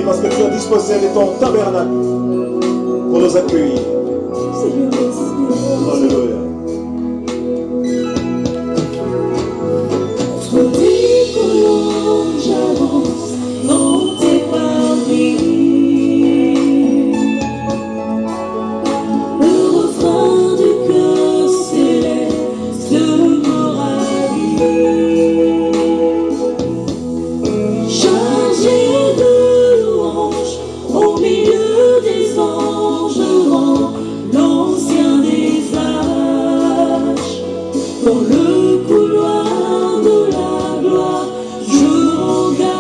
parce que tu as disposé de ton tabernacle pour nous accueillir. Seigneur, merci. Alléluia. Dis que j'avance dans tes paris. Le refrain du cœur céleste me ravit. Chargé de louanges au milieu des anges, devant l'ancien des âges. Dans le couloir de la gloire, je m'engage.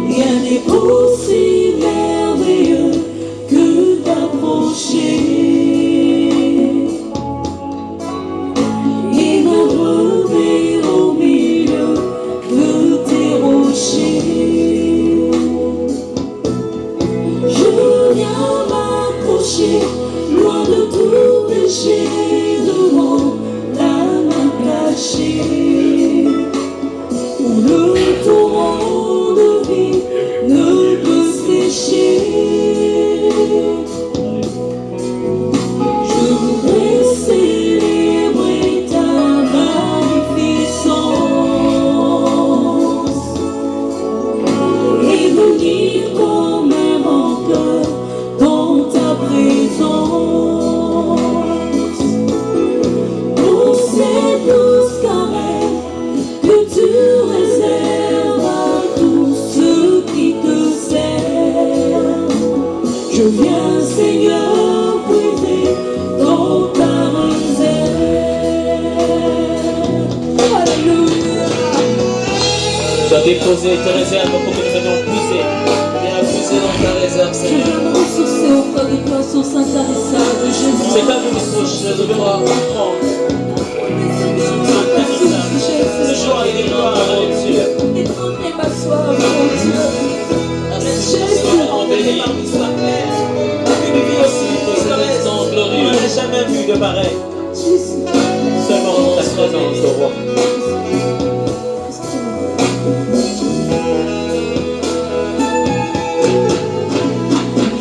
Rien n'est aussi merveilleux que d'approcher et m'abreuver au milieu de tes rochers. Je viens m'accrocher loin de tout péché, devant la main cachée, où le torrent de vie ne peut sécher. Je voudrais célébrer ta magnificence et venir comme un vainqueur dans ta présence. Pour ces douces caresses que tu réserves à tous ceux qui te servent, je viens, Seigneur, puiser dans ta réserve. Alléluia. Tu as déposé tes réserves pour que nous venions puiser. Viens puiser dans ta réserve, Je Seigneur. viens me ressourcer auprès de toi, source intarissable, Jésus. C'est à nous de source, de pouvoir comprendre. Ce joie et des gloires, Dieu. Et m'asseoir, mon Dieu. Jésus, En béni, soit clair. Une vie aussi pour cet instant glorieux. Je n'ai jamais vu de pareil. Jésus. Seulement dans ta présence, au roi.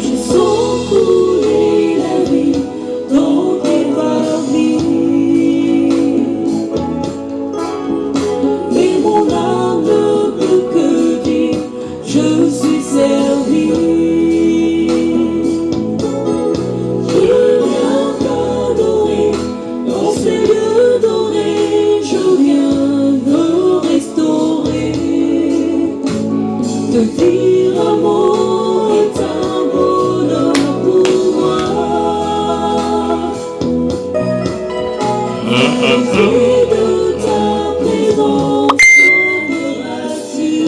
Je sens couler la vie dans tes parvis. Et mon âme ne peut que dire, je suis servi. Je viens t'adorer dans ces lieux dorés. Je viens me restaurer. Te dire un mot est un bonheur pour moi. Et de ta présence me rassure.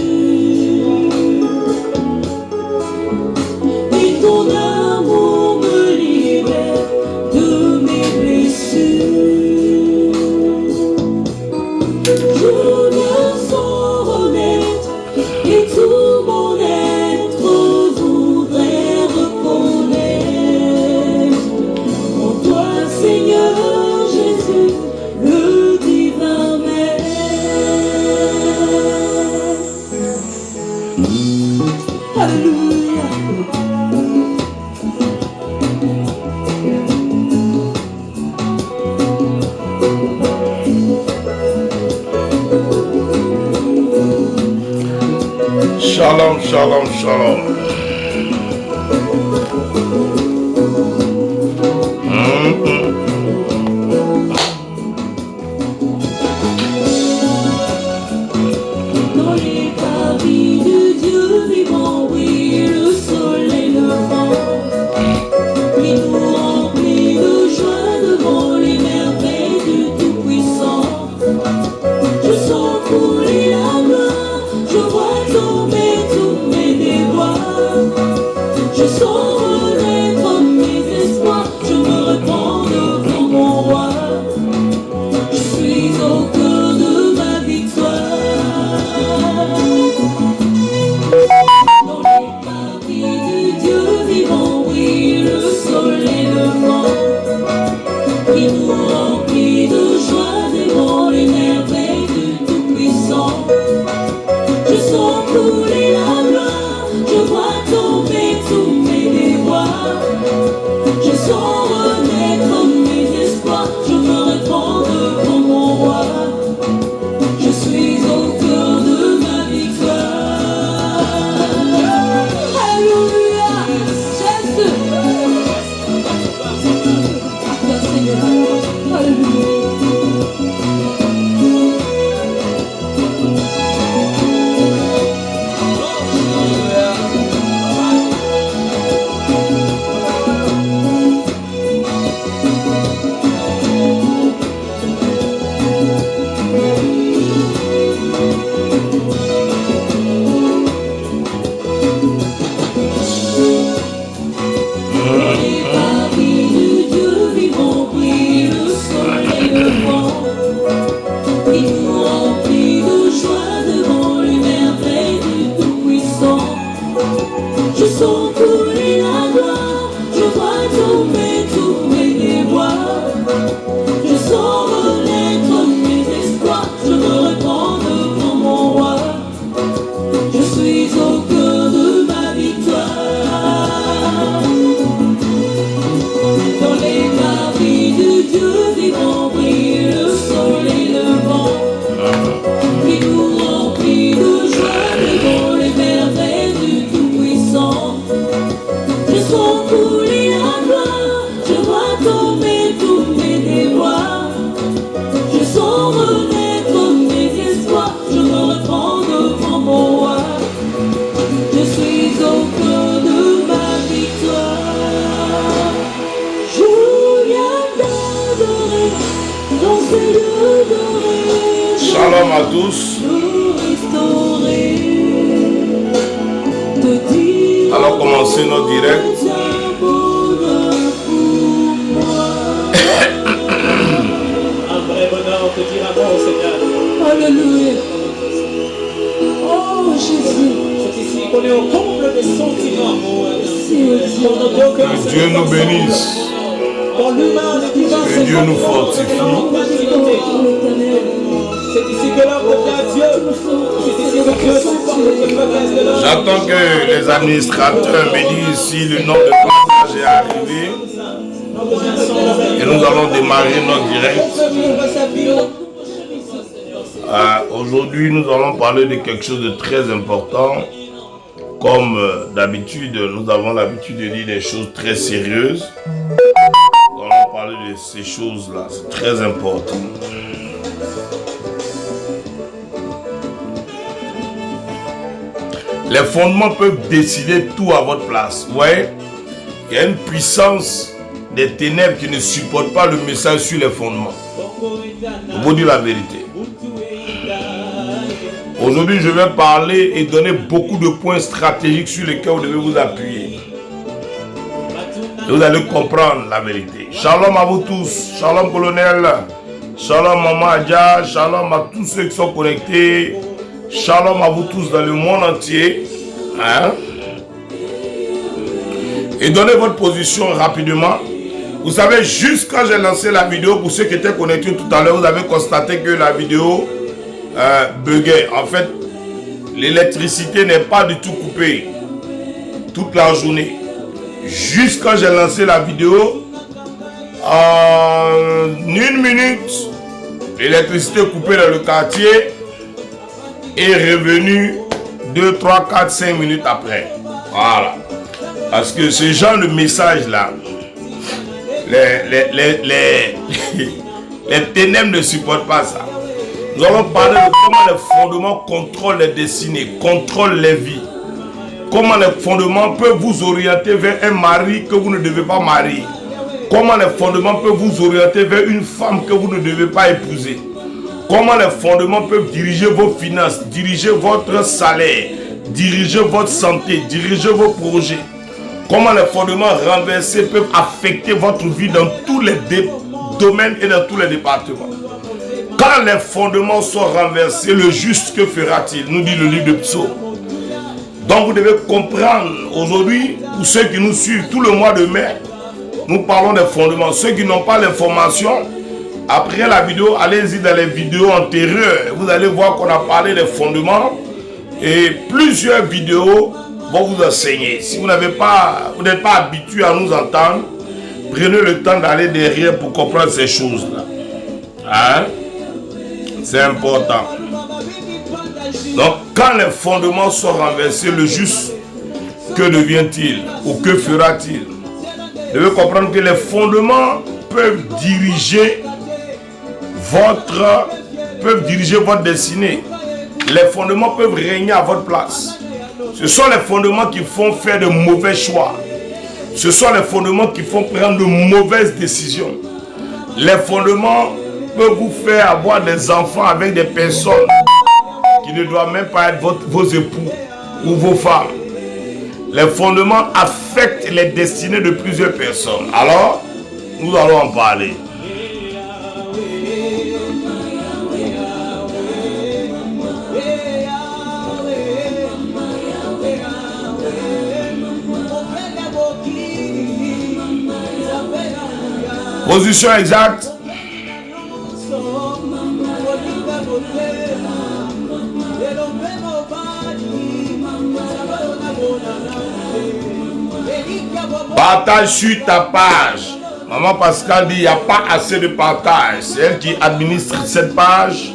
Et ton amour me libère de mes blessures. Je viens sans renaître et tout mon être voudrait reconnaître en toi, Seigneur Jésus, le divin Maître. Alléluia. Shalom, shalom, shalom. Dans les paris du Dieu vivant brille le soleil levant, qui nous remplit de joie devant les merveilles du Tout-Puissant. Je sens couler la gloire, je vois tomber tous mes déboires. Je sens renaître mes espoirs, je me reprends devant mon roi. Je suis au cœur de ma victoire. couler la gloire, je vois tomber tous mes déboires. Je sens renaître mes espoirs, je me répands devant mon roi. Je suis au cœur de ma victoire. Alléluia, Jésus. Merci Seigneur. Alléluia. Shalom à tous. Alors commencer notre direct. Un vrai bonheur de dire un mot au Seigneur. Alléluia. Oh Jésus. C'est ici qu'on est au comble des sentiments. Dans nos deux cœurs, Que Dieu nous bénisse. dans l'humain, le divin, Que Dieu nous fortifie. c'est ici que l'homme devient Dieu. C'est ici que Dieu supporte les faiblesses de l'homme. J'attends que les administrateurs me disent si le nombre de passages est arrivé. Et nous allons démarrer notre direct. Aujourd'hui, nous allons parler de quelque chose de très important. Comme d'habitude, nous avons l'habitude de dire des choses très sérieuses. Nous allons parler de ces choses-là. C'est très important. Les fondements peuvent décider tout à votre place. Vous voyez, il y a une puissance des ténèbres qui ne supporte pas le message sur les fondements. Je vous dis la vérité. Aujourd'hui, je vais parler et donner beaucoup de points stratégiques sur lesquels vous devez vous appuyer. Et vous allez comprendre la vérité. Shalom à vous tous. Shalom colonel. Shalom maman Adja. Shalom à tous ceux qui sont connectés. Shalom à vous tous dans le monde entier. Hein? Et donnez votre position rapidement. Vous savez, juste quand j'ai lancé la vidéo, pour ceux qui étaient connectés tout à l'heure, vous avez constaté que la vidéo buguait. En fait, l'électricité n'est pas du tout coupée toute la journée. Juste quand j'ai lancé la vidéo, en 1 minute, l'électricité coupée dans le quartier est revenue 2, 3, 4, 5 minutes après. Voilà. Parce que ce genre de message-là, les ténèbres ne supportent pas ça. Nous allons parler de comment les fondements contrôlent les destinées, contrôlent les vies. Comment les fondements peuvent vous orienter vers un mari que vous ne devez pas marier. Comment les fondements peuvent vous orienter vers une femme que vous ne devez pas épouser. Comment les fondements peuvent diriger vos finances, diriger votre salaire, diriger votre santé, diriger vos projets. Comment les fondements renversés peuvent affecter votre vie dans tous les domaines et dans tous les départements. Quand les fondements sont renversés, le juste, que fera-t-il? Nous dit le livre de Psaume. Donc vous devez comprendre aujourd'hui, pour ceux qui nous suivent tout le mois de mai, nous parlons des fondements. Ceux qui n'ont pas l'information, après la vidéo, allez-y dans les vidéos antérieures. Vous allez voir qu'on a parlé des fondements. Et plusieurs vidéos vont vous enseigner. Si vous n'êtes pas habitué à nous entendre, prenez le temps d'aller derrière pour comprendre ces choses-là. Hein? C'est important. Donc, quand les fondements sont renversés, le juste, que devient-il ou que fera-t-il? Vous devez comprendre que les fondements peuvent diriger votre destinée. Les fondements peuvent régner à votre place. Ce sont les fondements qui font faire de mauvais choix. Ce sont les fondements qui font prendre de mauvaises décisions. Les fondements peuvent vous faire avoir des enfants avec des personnes qui ne doivent même pas être vos époux ou vos femmes. Les fondements affectent les destinées de plusieurs personnes. Alors, nous allons en parler. Position exacte. Partage sur ta page. Maman Pascal dit il n'y a pas assez de partage. C'est elle qui administre cette page.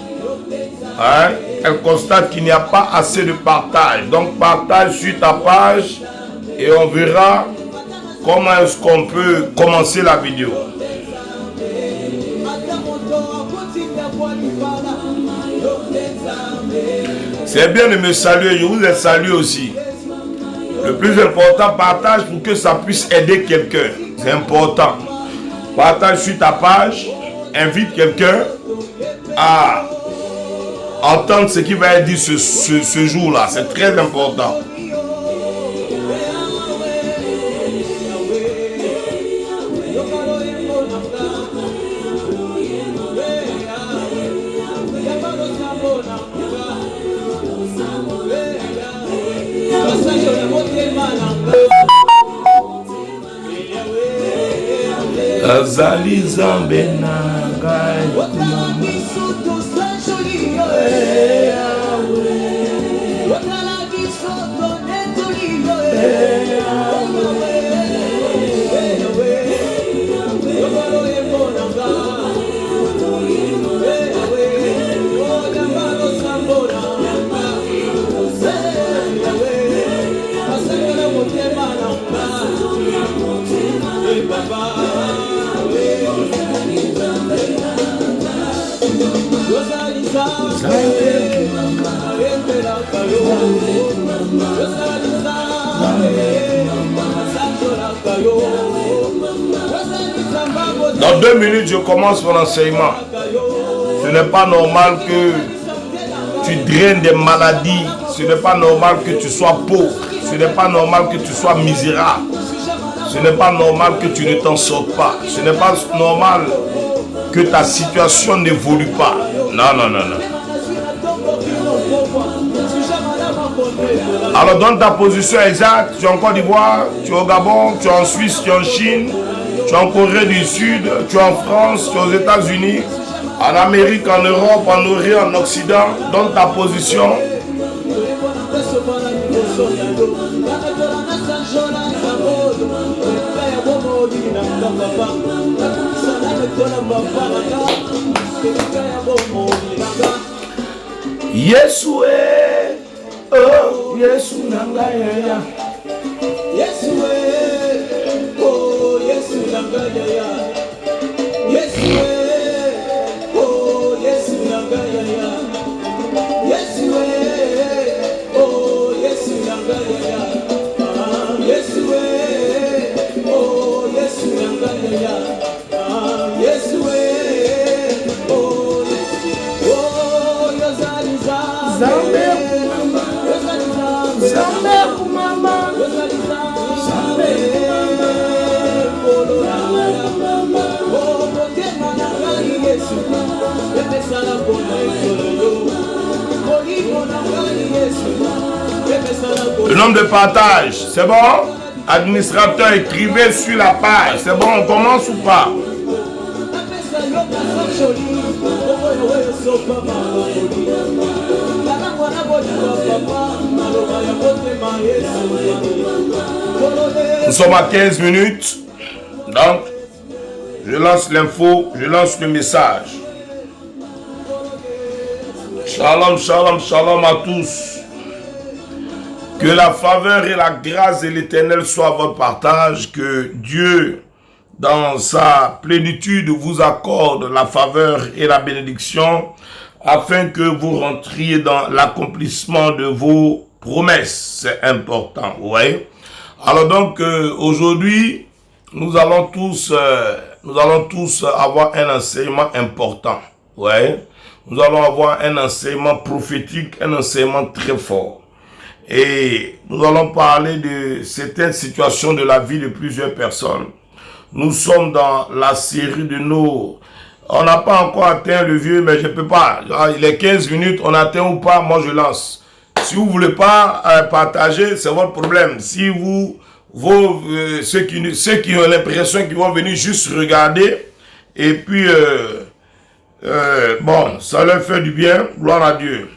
Hein? Elle constate qu'il n'y a pas assez de partage. Donc partage sur ta page et on verra comment est-ce qu'on peut commencer la vidéo. C'est bien de me saluer, je vous ai salué aussi. Le plus important, partage pour que ça puisse aider quelqu'un. C'est important. Partage sur ta page, invite quelqu'un à entendre ce qui va être dit ce jour-là. C'est très important. Azali Zambe Nagai Dans 2 minutes, je commence mon enseignement. Ce n'est pas normal que tu draines des maladies. Ce n'est pas normal que tu sois pauvre. Ce n'est pas normal que tu sois misérable. Ce n'est pas normal que tu ne t'en sortes pas. Ce n'est pas normal que ta situation n'évolue pas. Non, non, non, non. Alors donne ta position exacte. Tu es en Côte d'Ivoire, tu es au Gabon, tu es en Suisse, tu es en Chine, tu es en Corée du Sud, tu es en France, tu es aux États-Unis, en Amérique, en Europe, en Orient, en Occident. Donne ta position. Yeshua, oh Yesu nangaya. Yeshua, oh Yesu nangaya. Yeshua, oh Yesu nangaya. Yeshua, oh Yesu nangaya. Yeshua, oh Yesu nangaya. Yeshua, oh Zambe kumama, Zambe Le nombre de partage, c'est bon? Administrateur, écrivez sur la page. C'est bon, on commence ou pas? Nous sommes à 15 minutes. Donc, je lance l'info, je lance le message. Shalom, shalom, shalom à tous. Que la faveur et la grâce de l'Éternel soient à votre partage. Que Dieu, dans sa plénitude, vous accorde la faveur et la bénédiction afin que vous rentriez dans l'accomplissement de vos promesses. C'est important, vous voyez. Alors donc, aujourd'hui, nous allons tous avoir un enseignement important, vous voyez. Nous allons avoir un enseignement prophétique, un enseignement très fort. Et nous allons parler de certaines situations de la vie de plusieurs personnes. Nous sommes dans la série de nos... On n'a pas encore atteint le vieux, mais je ne peux pas. Il est 15 minutes, on atteint ou pas, moi je lance. Si vous ne voulez pas partager, c'est votre problème. Si ceux qui ont l'impression qu'ils vont venir juste regarder, et puis, bon, ça leur fait du bien, gloire à Dieu.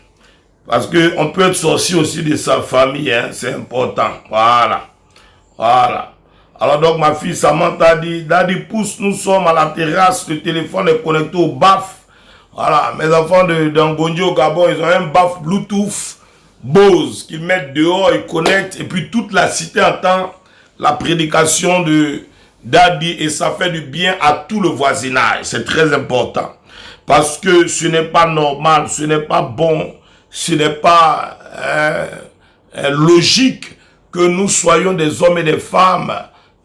Parce qu'on peut être sorti aussi de sa famille, hein, c'est important. Voilà. Voilà. Alors donc ma fille Samantha a dit, Daddy pousse, nous sommes à la terrasse, le téléphone est connecté au BAF. Voilà, mes enfants d'Angonji au Gabon, ils ont un BAF Bluetooth Bose qu'ils mettent dehors, ils connectent, et puis toute la cité entend la prédication de Daddy et ça fait du bien à tout le voisinage. C'est très important. Parce que ce n'est pas normal, ce n'est pas bon, ce n'est pas logique que nous soyons des hommes et des femmes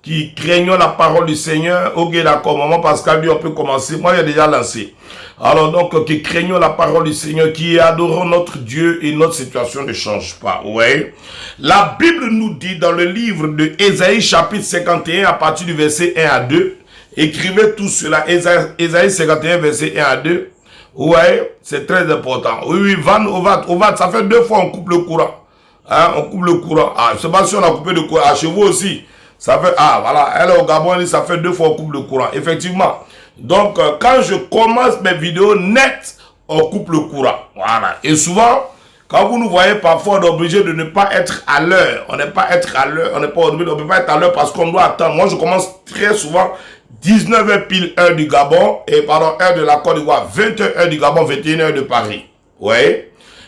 qui craignons la parole du Seigneur. Ok, d'accord, maman Pascal dit on peut commencer. Moi, j'ai déjà lancé. Alors donc, qui craignons la parole du Seigneur, qui adorons notre Dieu et notre situation ne change pas. Ouais. La Bible nous dit dans le livre de Ésaïe chapitre 51 à partir du verset 1 à 2. Écrivez tout cela. Ésaïe 51 verset 1 à 2. Ouais, c'est très important. Oui, Van, Ovat, ça fait 2 fois on coupe le courant. Hein, on coupe le courant. Ah, je sais pas si on a coupé le courant. Ah, chez vous aussi. Ça fait, ah, voilà. Elle est au Gabon, elle dit, ça fait 2 fois on coupe le courant. Effectivement. Donc, quand je commence mes vidéos nettes, on coupe le courant. Voilà. Et souvent, quand vous nous voyez, parfois, on est obligé de ne pas être à l'heure. On n'est pas être à l'heure. On n'est pas obligé, on ne peut pas être à l'heure parce qu'on doit attendre. Moi, je commence très souvent 19h pile heure du Gabon et pardon, heure de la Côte d'Ivoire, 20h heure du Gabon, 21h de Paris. Oui.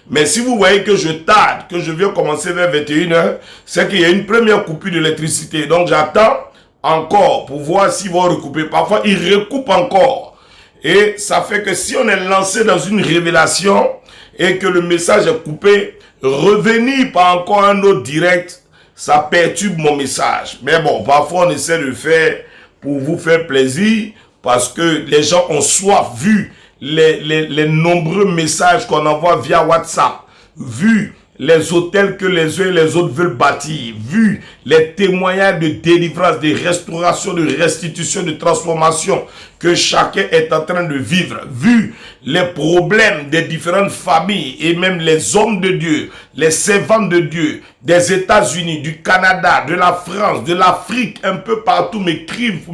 Mais si vous voyez que je tarde, que je viens commencer vers 21h, c'est qu'il y a une première coupure d'électricité. Donc j'attends encore pour voir s'ils vont recouper. Parfois, ils recoupent encore. Et ça fait que si on est lancé dans une révélation et que le message est coupé, revenir par encore un autre direct, ça perturbe mon message. Mais bon, parfois on essaie de faire pour vous faire plaisir parce que les gens ont soif vu les nombreux messages qu'on envoie via WhatsApp, vu les hôtels que les uns et les autres veulent bâtir, vu les témoignages de délivrance, de restauration, de restitution, de transformation que chacun est en train de vivre, vu les problèmes des différentes familles et même les hommes de Dieu, les servants de Dieu, des États-Unis, du Canada, de la France, de l'Afrique, un peu partout m'écrivent pour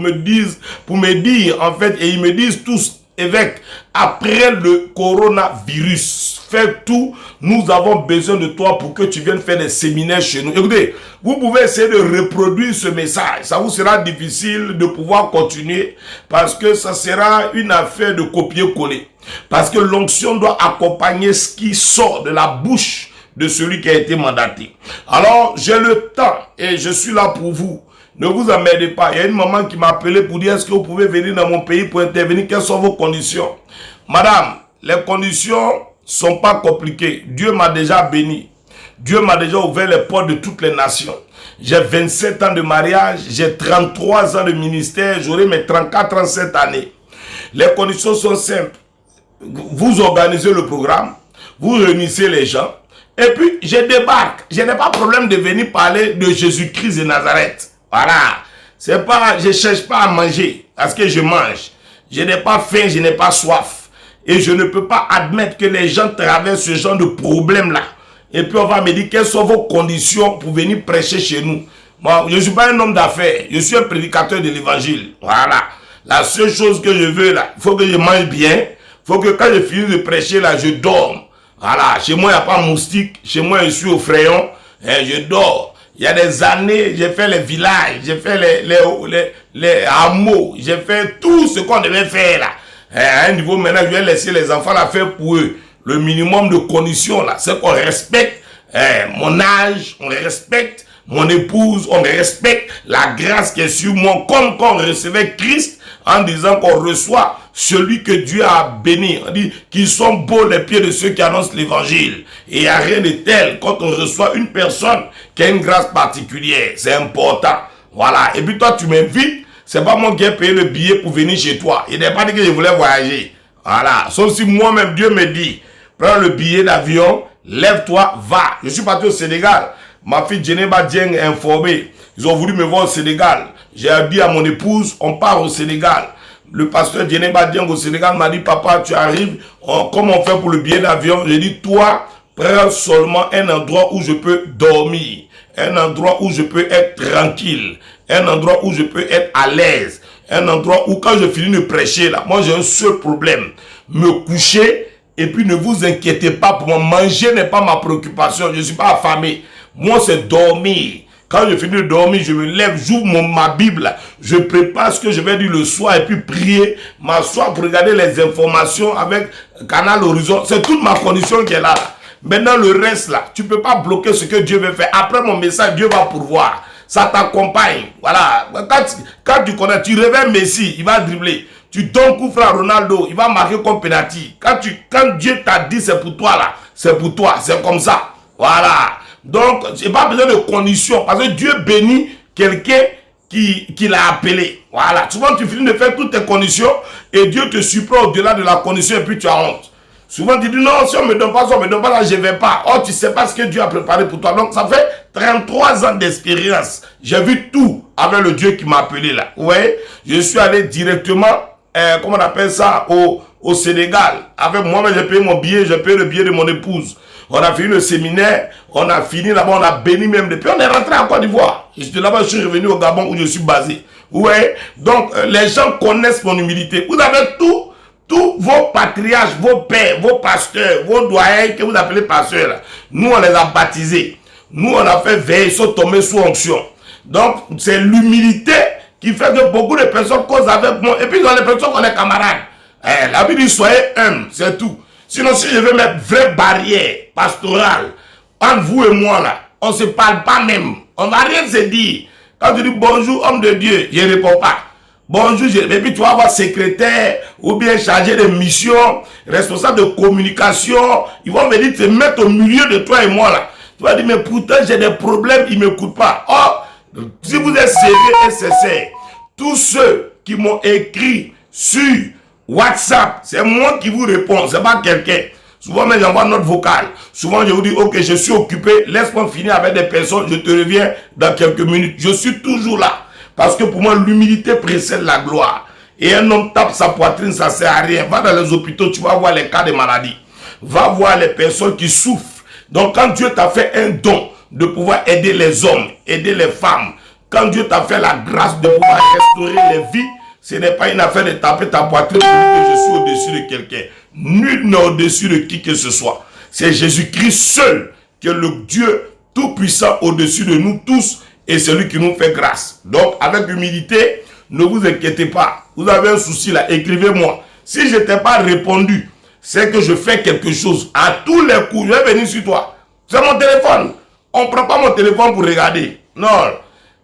me dire en fait, et ils me disent tous, évêque, après le coronavirus, fais tout, nous avons besoin de toi pour que tu viennes faire des séminaires chez nous. Écoutez, vous pouvez essayer de reproduire ce message. Ça vous sera difficile de pouvoir continuer parce que ça sera une affaire de copier-coller. Parce que l'onction doit accompagner ce qui sort de la bouche de celui qui a été mandaté. Alors, j'ai le temps et je suis là pour vous. Ne vous emmerdez pas. Il y a une maman qui m'a appelé pour dire est-ce que vous pouvez venir dans mon pays pour intervenir? Quelles sont vos conditions? Madame, les conditions sont pas compliquées. Dieu m'a déjà béni. Dieu m'a déjà ouvert les portes de toutes les nations. J'ai 27 ans de mariage, j'ai 33 ans de ministère, j'aurai mes 34-37 années. Les conditions sont simples. Vous organisez le programme, vous réunissez les gens, et puis je débarque. Je n'ai pas de problème de venir parler de Jésus-Christ de Nazareth. Voilà. C'est pas, je cherche pas à manger parce que je mange. Je n'ai pas faim, je n'ai pas soif. Et je ne peux pas admettre que les gens traversent ce genre de problème-là. Et puis on va me dire quelles sont vos conditions pour venir prêcher chez nous. Moi, je ne suis pas un homme d'affaires. Je suis un prédicateur de l'évangile. Voilà. La seule chose que je veux là, il faut que je mange bien. Il faut que quand je finis de prêcher là, je dorme. Voilà. Chez moi, il n'y a pas de moustique. Chez moi, je suis au frayon. Et je dors. Il y a des années, j'ai fait les villages, j'ai fait les hameaux, j'ai fait tout ce qu'on devait faire là. À un niveau maintenant, je vais laisser les enfants la faire pour eux. Le minimum de conditions là, c'est qu'on respecte mon âge, on respecte mon épouse, on respecte la grâce qui est sur moi, comme quand on recevait Christ en disant qu'on reçoit celui que Dieu a béni. On dit qu'ils sont beaux les pieds de ceux qui annoncent l'évangile. Et il n'y a rien de tel quand on reçoit une personne qui a une grâce particulière. C'est important. Voilà. Et puis toi, tu m'invites. C'est pas moi qui ai payé le billet pour venir chez toi. Il n'est pas dit que je voulais voyager. Voilà. Sauf si moi-même, Dieu me dit, prends le billet d'avion, lève-toi, va. Je suis parti au Sénégal. Ma fille Djeneba Dieng est informée. Ils ont voulu me voir au Sénégal. J'ai dit à mon épouse, on part au Sénégal. Le pasteur Djeneba Dieng au Sénégal m'a dit, papa, tu arrives, comment on fait pour le billet d'avion? J'ai dit, toi, prends seulement un endroit où je peux dormir. Un endroit où je peux être tranquille. Un endroit où je peux être à l'aise. Un endroit où quand je finis de prêcher, là, moi j'ai un seul problème. Me coucher et puis ne vous inquiétez pas pour moi. Manger n'est pas ma préoccupation. Je ne suis pas affamé. Moi c'est dormir. Quand je finis de dormir, je me lève, j'ouvre ma Bible, je prépare ce que je vais dire le soir et puis prier, m'asseoir pour regarder les informations avec Canal Horizon. C'est toute ma condition qui est là. Maintenant le reste là, tu ne peux pas bloquer ce que Dieu veut faire. Après mon message, Dieu va pourvoir. Ça t'accompagne. Voilà. Quand tu connais, tu réveilles Messi, il va dribbler. Tu donnes coup franc à Ronaldo, il va marquer comme penalty. Quand Dieu t'a dit c'est pour toi là, c'est pour toi, c'est comme ça. Voilà. Donc, j'ai pas besoin de conditions. Parce que Dieu bénit quelqu'un qui l'a appelé. Voilà. Souvent, tu finis de faire toutes tes conditions et Dieu te supplée au-delà de la condition et puis tu as honte. Souvent, tu dis non, si on me donne pas ça, on me donne pas là, je ne vais pas. Oh, tu sais pas ce que Dieu a préparé pour toi. Donc, ça fait 33 ans d'expérience. J'ai vu tout avec le Dieu qui m'a appelé là. Vous voyez? Je suis allé directement, comment on appelle ça, au Sénégal. Avec moi-même, j'ai payé mon billet, j'ai payé le billet de mon épouse. On a fini le séminaire, on a fini là-bas, on a béni même depuis. On est rentré en Côte d'Ivoire. J'étais là-bas, je suis revenu au Gabon où je suis basé. Vous voyez? Donc, les gens connaissent mon humilité. Vous avez tous vos patriarches, vos pères, vos pasteurs, vos doyens que vous appelez pasteurs, là. Nous, on les a baptisés. Nous, on a fait veiller, ils sont tombés sous onction. Donc, c'est l'humilité qui fait que beaucoup de personnes causent avec moi. Et puis, ils ont l'impression qu'on est camarades. La Bible dit, soyez humbles, c'est tout. Sinon, si je veux mettre vraie barrière pastorale entre vous et moi, là, on ne se parle pas même. On ne va rien se dire. Quand tu dis bonjour, homme de Dieu, je ne réponds pas. Bonjour, et puis tu vas avoir secrétaire ou bien chargé de mission, responsable de communication. Ils vont venir te mettre au milieu de toi et moi là. Tu vas dire, mais pourtant j'ai des problèmes, ils ne m'écoutent pas. Oh, si vous êtes sérieux et sincère, tous ceux qui m'ont écrit sur WhatsApp, c'est moi qui vous réponds, c'est pas quelqu'un. Souvent, mais j'envoie notre vocale. Souvent, je vous dis, ok, je suis occupé, laisse-moi finir avec des personnes, je te reviens dans quelques minutes. Je suis toujours là. Parce que pour moi, l'humilité précède la gloire. Et un homme tape sa poitrine, ça ne sert à rien. Va dans les hôpitaux, tu vas voir les cas de maladie. Va voir les personnes qui souffrent. Donc, quand Dieu t'a fait un don de pouvoir aider les hommes, aider les femmes, quand Dieu t'a fait la grâce de pouvoir restaurer les vies, ce n'est pas une affaire de taper ta poitrine pour dire que je suis au-dessus de quelqu'un. Nul n'est au-dessus de qui que ce soit. C'est Jésus-Christ seul qui est le Dieu tout-puissant au-dessus de nous tous et c'est lui qui nous fait grâce. Donc, avec humilité, ne vous inquiétez pas. Vous avez un souci là, écrivez-moi. Si je ne t'ai pas répondu, c'est que je fais quelque chose. À tous les coups, je vais venir sur toi. C'est mon téléphone. On ne prend pas mon téléphone pour regarder. Non.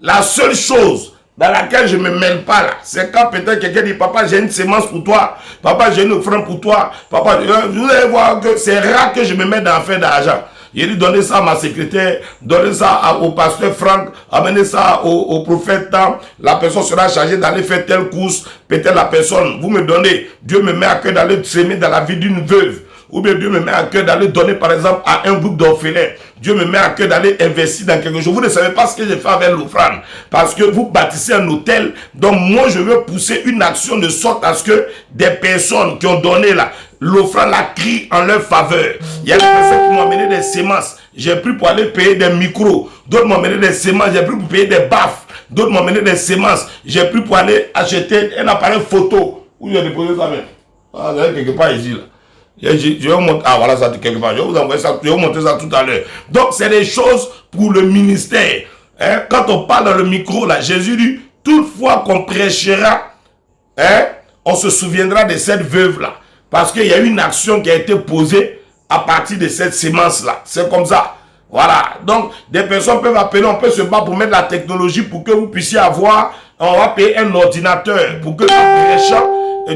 La seule chose dans laquelle je ne me mêle pas là, c'est quand peut-être quelqu'un dit, papa, j'ai une sémence pour toi, papa, j'ai une offrande pour toi, papa, vous allez voir que c'est rare que je me mette dans l'affaire d'argent. Il dit, donnez ça à ma secrétaire, donnez ça au pasteur Franck, amenez ça au prophète Tam, la personne sera chargée d'aller faire telle course, peut-être la personne, vous me donnez, Dieu me met à cœur d'aller s'aimer dans la vie d'une veuve. Ou bien Dieu me met à cœur d'aller donner par exemple à un groupe d'orphelins. Dieu me met à cœur d'aller investir dans quelque chose. Vous ne savez pas ce que j'ai fait avec l'offrande. Parce que vous bâtissez un hôtel. Donc moi je veux pousser une action de sorte à ce que des personnes qui ont donné là, l'offrande la crie en leur faveur. Il y a des personnes qui m'ont amené des semences. J'ai pris pour aller payer des micros. D'autres m'ont amené des semences. J'ai pris pour payer des baffes. D'autres m'ont amené des semences. J'ai pris pour aller acheter un appareil photo. Où j'ai déposé ça même? Ah, quelque part ici là. Je vais vous montrer, ah voilà ça quelque part, je vais vous envoyer ça, je vais vous montrer ça tout à l'heure. Donc c'est des choses pour le ministère. Hein, quand on parle dans le micro, là, Jésus dit, toutefois qu'on prêchera, hein, on se souviendra de cette veuve-là. Parce qu'il y a une action qui a été posée à partir de cette sémence-là. C'est comme ça. Voilà. Donc, des personnes peuvent appeler, on peut se battre pour mettre la technologie pour que vous puissiez avoir, on va payer un ordinateur pour que en prêchant,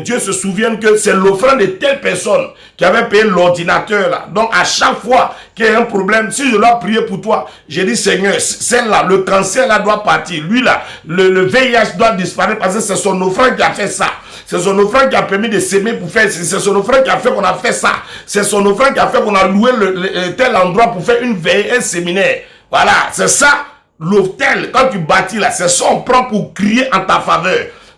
Dieu se souvienne que c'est l'offrande de telle personne qui avait payé l'ordinateur là. Donc à chaque fois qu'il y a un problème, si je dois prier pour toi, j'ai dit Seigneur, celle-là, le cancer là doit partir. Lui là, le VIH doit disparaître parce que c'est son offrande qui a fait ça. C'est son offrande qui a permis de s'aimer pour faire. C'est son offrande qui a fait qu'on a fait ça. C'est son offrande qui a fait qu'on a loué tel endroit pour faire une veille, un séminaire. Voilà, c'est ça l'hôtel. Quand tu bâtis là, c'est ça on prend pour crier en ta faveur.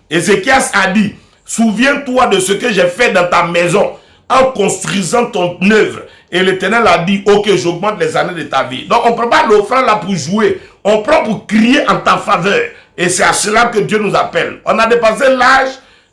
Ézéchias a dit, souviens-toi de ce que j'ai fait dans ta maison en construisant ton œuvre. Et l'Éternel a dit, ok, j'augmente les années de ta vie. Donc on ne prend pas l'offrande là pour jouer. On prend pour crier en ta faveur. Et c'est à cela que Dieu nous appelle. On a dépassé l'âge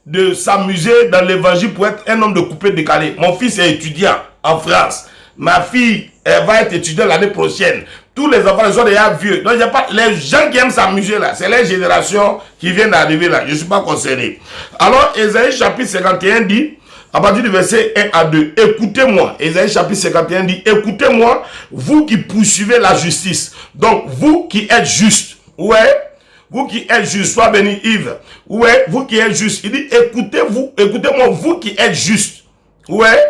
de s'amuser dans l'évangile pour être un homme de coupé décalé. Mon fils est étudiant en France. Ma fille, elle va être étudiante l'année prochaine. Tous les enfants, ils sont déjà vieux. Donc, il y a pas, les gens qui aiment s'amuser là, c'est les générations qui viennent d'arriver là. Je ne suis pas concerné. Alors, Ésaïe chapitre 51 dit, à partir du verset 1 à 2, écoutez-moi. Ésaïe chapitre 51 dit, écoutez-moi, vous qui poursuivez la justice. Donc, vous qui êtes justes. Ouais. Vous qui êtes juste, sois béni Yves. Ouais, vous qui êtes juste. Il dit, écoutez-moi, vous qui êtes juste. Ouais,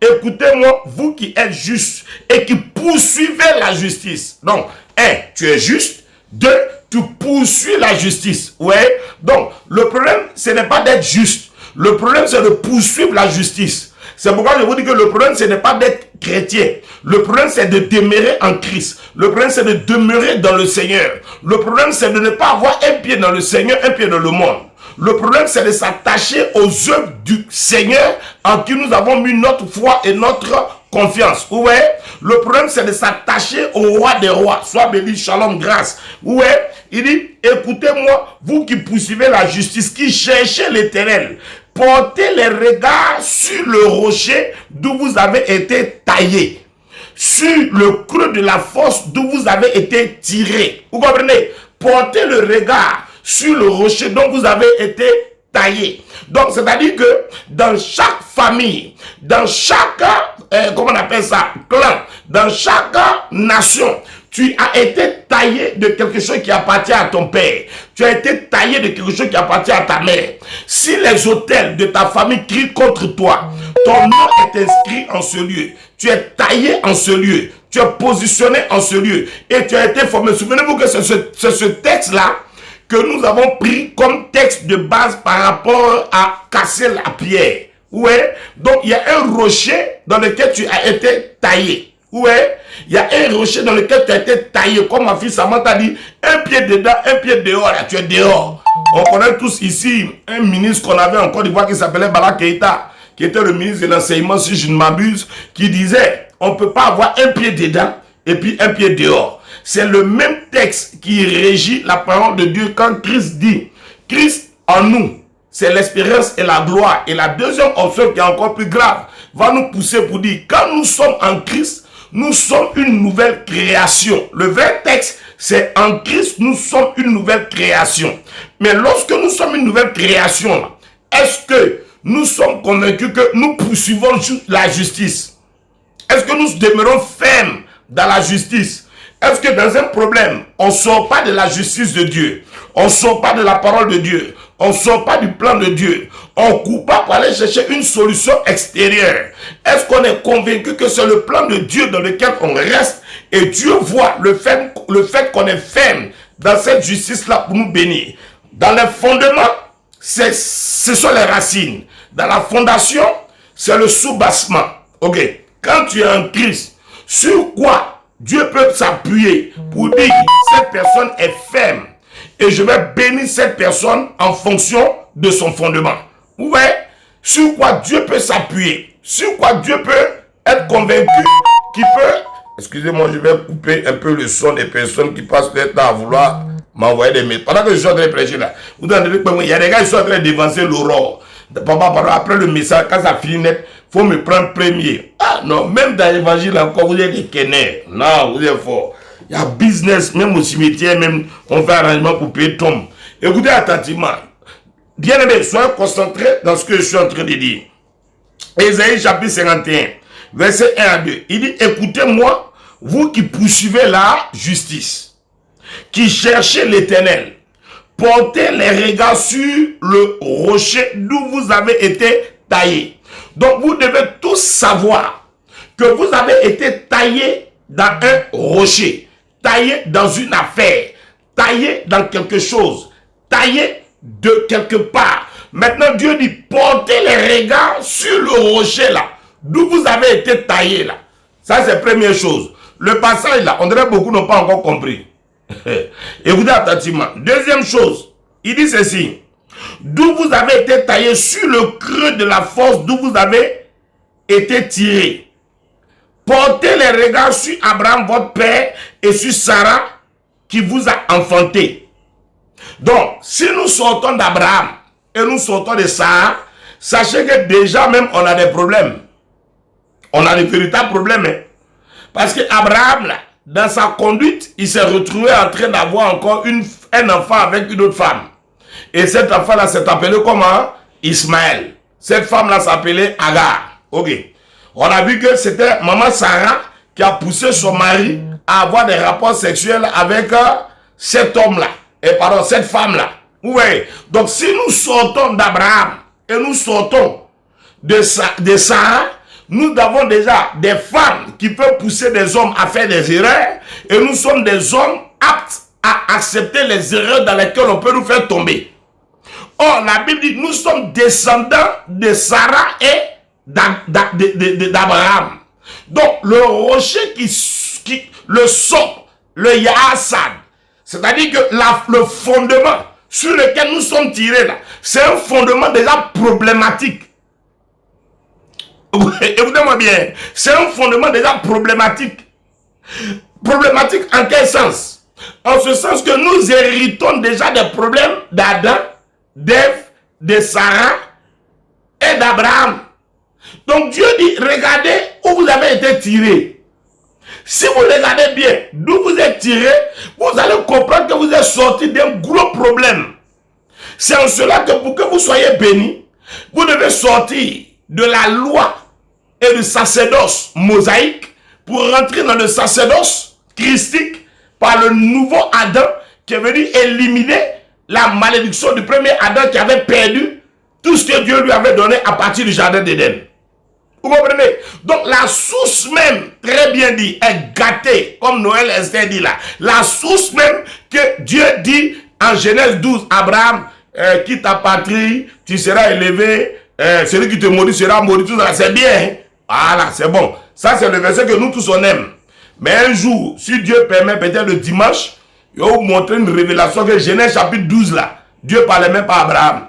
écoutez-moi, vous qui êtes juste et qui poursuivez la justice. Donc, 1, tu es juste. 2, tu poursuis la justice. Ouais, donc, le problème, ce n'est pas d'être juste. Le problème, c'est de poursuivre la justice. C'est pourquoi je vous dis que le problème, ce n'est pas d'être chrétien. Le problème, c'est de demeurer en Christ. Le problème, c'est de demeurer dans le Seigneur. Le problème, c'est de ne pas avoir un pied dans le Seigneur, un pied dans le monde. Le problème, c'est de s'attacher aux œuvres du Seigneur en qui nous avons mis notre foi et notre confiance. Ouais. Le problème, c'est de s'attacher au roi des rois. Sois béni, shalom, grâce. Ouais. Il dit, écoutez-moi, vous qui poursuivez la justice, qui cherchez l'Éternel. Portez les regards sur le rocher d'où vous avez été taillé, sur le creux de la fosse d'où vous avez été tiré. Vous comprenez? Portez le regard sur le rocher dont vous avez été taillé. Donc, c'est-à-dire que dans chaque famille, dans chaque, comment on appelle ça, clan, dans chaque nation, tu as été taillé de quelque chose qui appartient à ton père. Tu as été taillé de quelque chose qui appartient à ta mère. Si les autels de ta famille crient contre toi, ton nom est inscrit en ce lieu. Tu es taillé en ce lieu. Tu es positionné en ce lieu. Et tu as été formé. Souvenez-vous que c'est ce texte-là que nous avons pris comme texte de base par rapport à casser la pierre. Ouais. Donc, il y a un rocher dans lequel tu as été taillé. Ouais, il y a un rocher dans lequel tu as été taillé, comme ma fille Samantha dit, un pied dedans, un pied dehors, là, tu es dehors. On connaît tous ici un ministre qu'on avait en Côte d'Ivoire qui s'appelait Bala Keïta, qui était le ministre de l'enseignement, si je ne m'abuse, qui disait, on ne peut pas avoir un pied dedans et puis un pied dehors. C'est le même texte qui régit la parole de Dieu quand Christ dit, Christ en nous, c'est l'espérance et la gloire. Et la deuxième option qui est encore plus grave, va nous pousser pour dire, quand nous sommes en Christ, nous sommes une nouvelle création. Le vrai texte, c'est en Christ, nous sommes une nouvelle création. Mais lorsque nous sommes une nouvelle création, est-ce que nous sommes convaincus que nous poursuivons la justice? Est-ce que nous demeurons fermes dans la justice? Est-ce que dans un problème, on ne sort pas de la justice de Dieu? On ne sort pas de la parole de Dieu? On ne sort pas du plan de Dieu? On ne court pas pour aller chercher une solution extérieure? Est-ce qu'on est convaincu que c'est le plan de Dieu dans lequel on reste et Dieu voit le fait qu'on est ferme dans cette justice-là pour nous bénir? Dans les fondements, ce sont les racines. Dans la fondation, c'est le soubassement. Ok. Quand tu es en Christ, sur quoi Dieu peut s'appuyer pour dire cette personne est ferme et je vais bénir cette personne en fonction de son fondement. Ouais. Sur quoi Dieu peut s'appuyer, sur quoi Dieu peut être convaincu qu'il peut... Excusez-moi, je vais couper un peu le son des personnes qui passent leur temps à vouloir m'envoyer des mails. Pendant que je suis en train de prêcher là, vous entendez, il y a des gars qui sont en train d'évancer l'aurore. Après le message, quand ça finit net, il faut me prendre premier. Ah non, même dans l'évangile encore, vous êtes des kénères. Non, vous êtes fort. Il Il y a business, même au cimetière, même on fait arrangement pour payer tombe. Écoutez attentivement. Bien aimé, soyez concentrés dans ce que je suis en train de dire. Ésaïe chapitre 51, verset 1 à 2. Il dit, écoutez-moi, vous qui poursuivez la justice, qui cherchez l'Éternel, portez les regards sur le rocher d'où vous avez été taillé. Donc vous devez tous savoir que vous avez été taillé dans un rocher, taillé dans une affaire, taillé dans quelque chose, taillé de quelque part. Maintenant Dieu dit, portez les regards sur le rocher là, d'où vous avez été taillé là. Ça c'est la première chose. Le passage là, on dirait beaucoup n'ont pas encore compris. Écoutez attentivement. Deuxième chose, il dit ceci. D'où vous avez été taillé sur le creux de la force, d'où vous avez été tiré. Portez les regards sur Abraham, votre père, et sur Sarah, qui vous a enfanté. Donc, si nous sortons d'Abraham et nous sortons de Sarah, sachez que déjà même on a des problèmes. On a des véritables problèmes. Hein? Parce que Abraham, là, dans sa conduite, il s'est retrouvé en train d'avoir encore un enfant avec une autre femme. Et cet enfant-là s'est appelé comment? Ismaël. Cette femme-là s'appelait Agar. Ok. On a vu que c'était maman Sarah qui a poussé son mari à avoir des rapports sexuels avec cet homme-là. Et pardon, cette femme-là. Vous voyez? Donc si nous sortons d'Abraham et nous sortons de Sarah, nous avons déjà des femmes qui peuvent pousser des hommes à faire des erreurs. Et nous sommes des hommes aptes à accepter les erreurs dans lesquelles on peut nous faire tomber. Or, la Bible dit, nous sommes descendants de Sarah et d'Abraham. Donc, le rocher le socle, le Yahassad, c'est-à-dire que le fondement sur lequel nous sommes tirés là, c'est un fondement déjà problématique. Écoutez-moi bien, c'est un fondement déjà problématique. Problématique en quel sens? En ce sens que nous héritons déjà des problèmes d'Adam, d'Ève, de Sarah et d'Abraham. Donc Dieu dit, regardez où vous avez été tirés. Si vous regardez bien d'où vous êtes tirés, vous allez comprendre que vous êtes sortis d'un gros problème. C'est en cela que pour que vous soyez bénis, vous devez sortir de la loi et du sacerdoce mosaïque pour rentrer dans le sacerdoce christique par le nouveau Adam qui est venu éliminer la malédiction du premier Adam qui avait perdu tout ce que Dieu lui avait donné à partir du jardin d'Éden. Vous comprenez? Donc la source même, très bien dit, est gâtée, comme Noël Esther dit là. La source même que Dieu dit en Genèse 12, Abraham, quitte ta patrie, tu seras élevé, celui qui te maudit sera maudit, tout ça, c'est bien. Hein? Voilà, c'est bon. Ça, c'est le verset que nous tous on aime. Mais un jour, si Dieu permet, peut-être le dimanche, il va vous montrer une révélation que Genèse chapitre 12 là, Dieu parlait même pas à Abraham.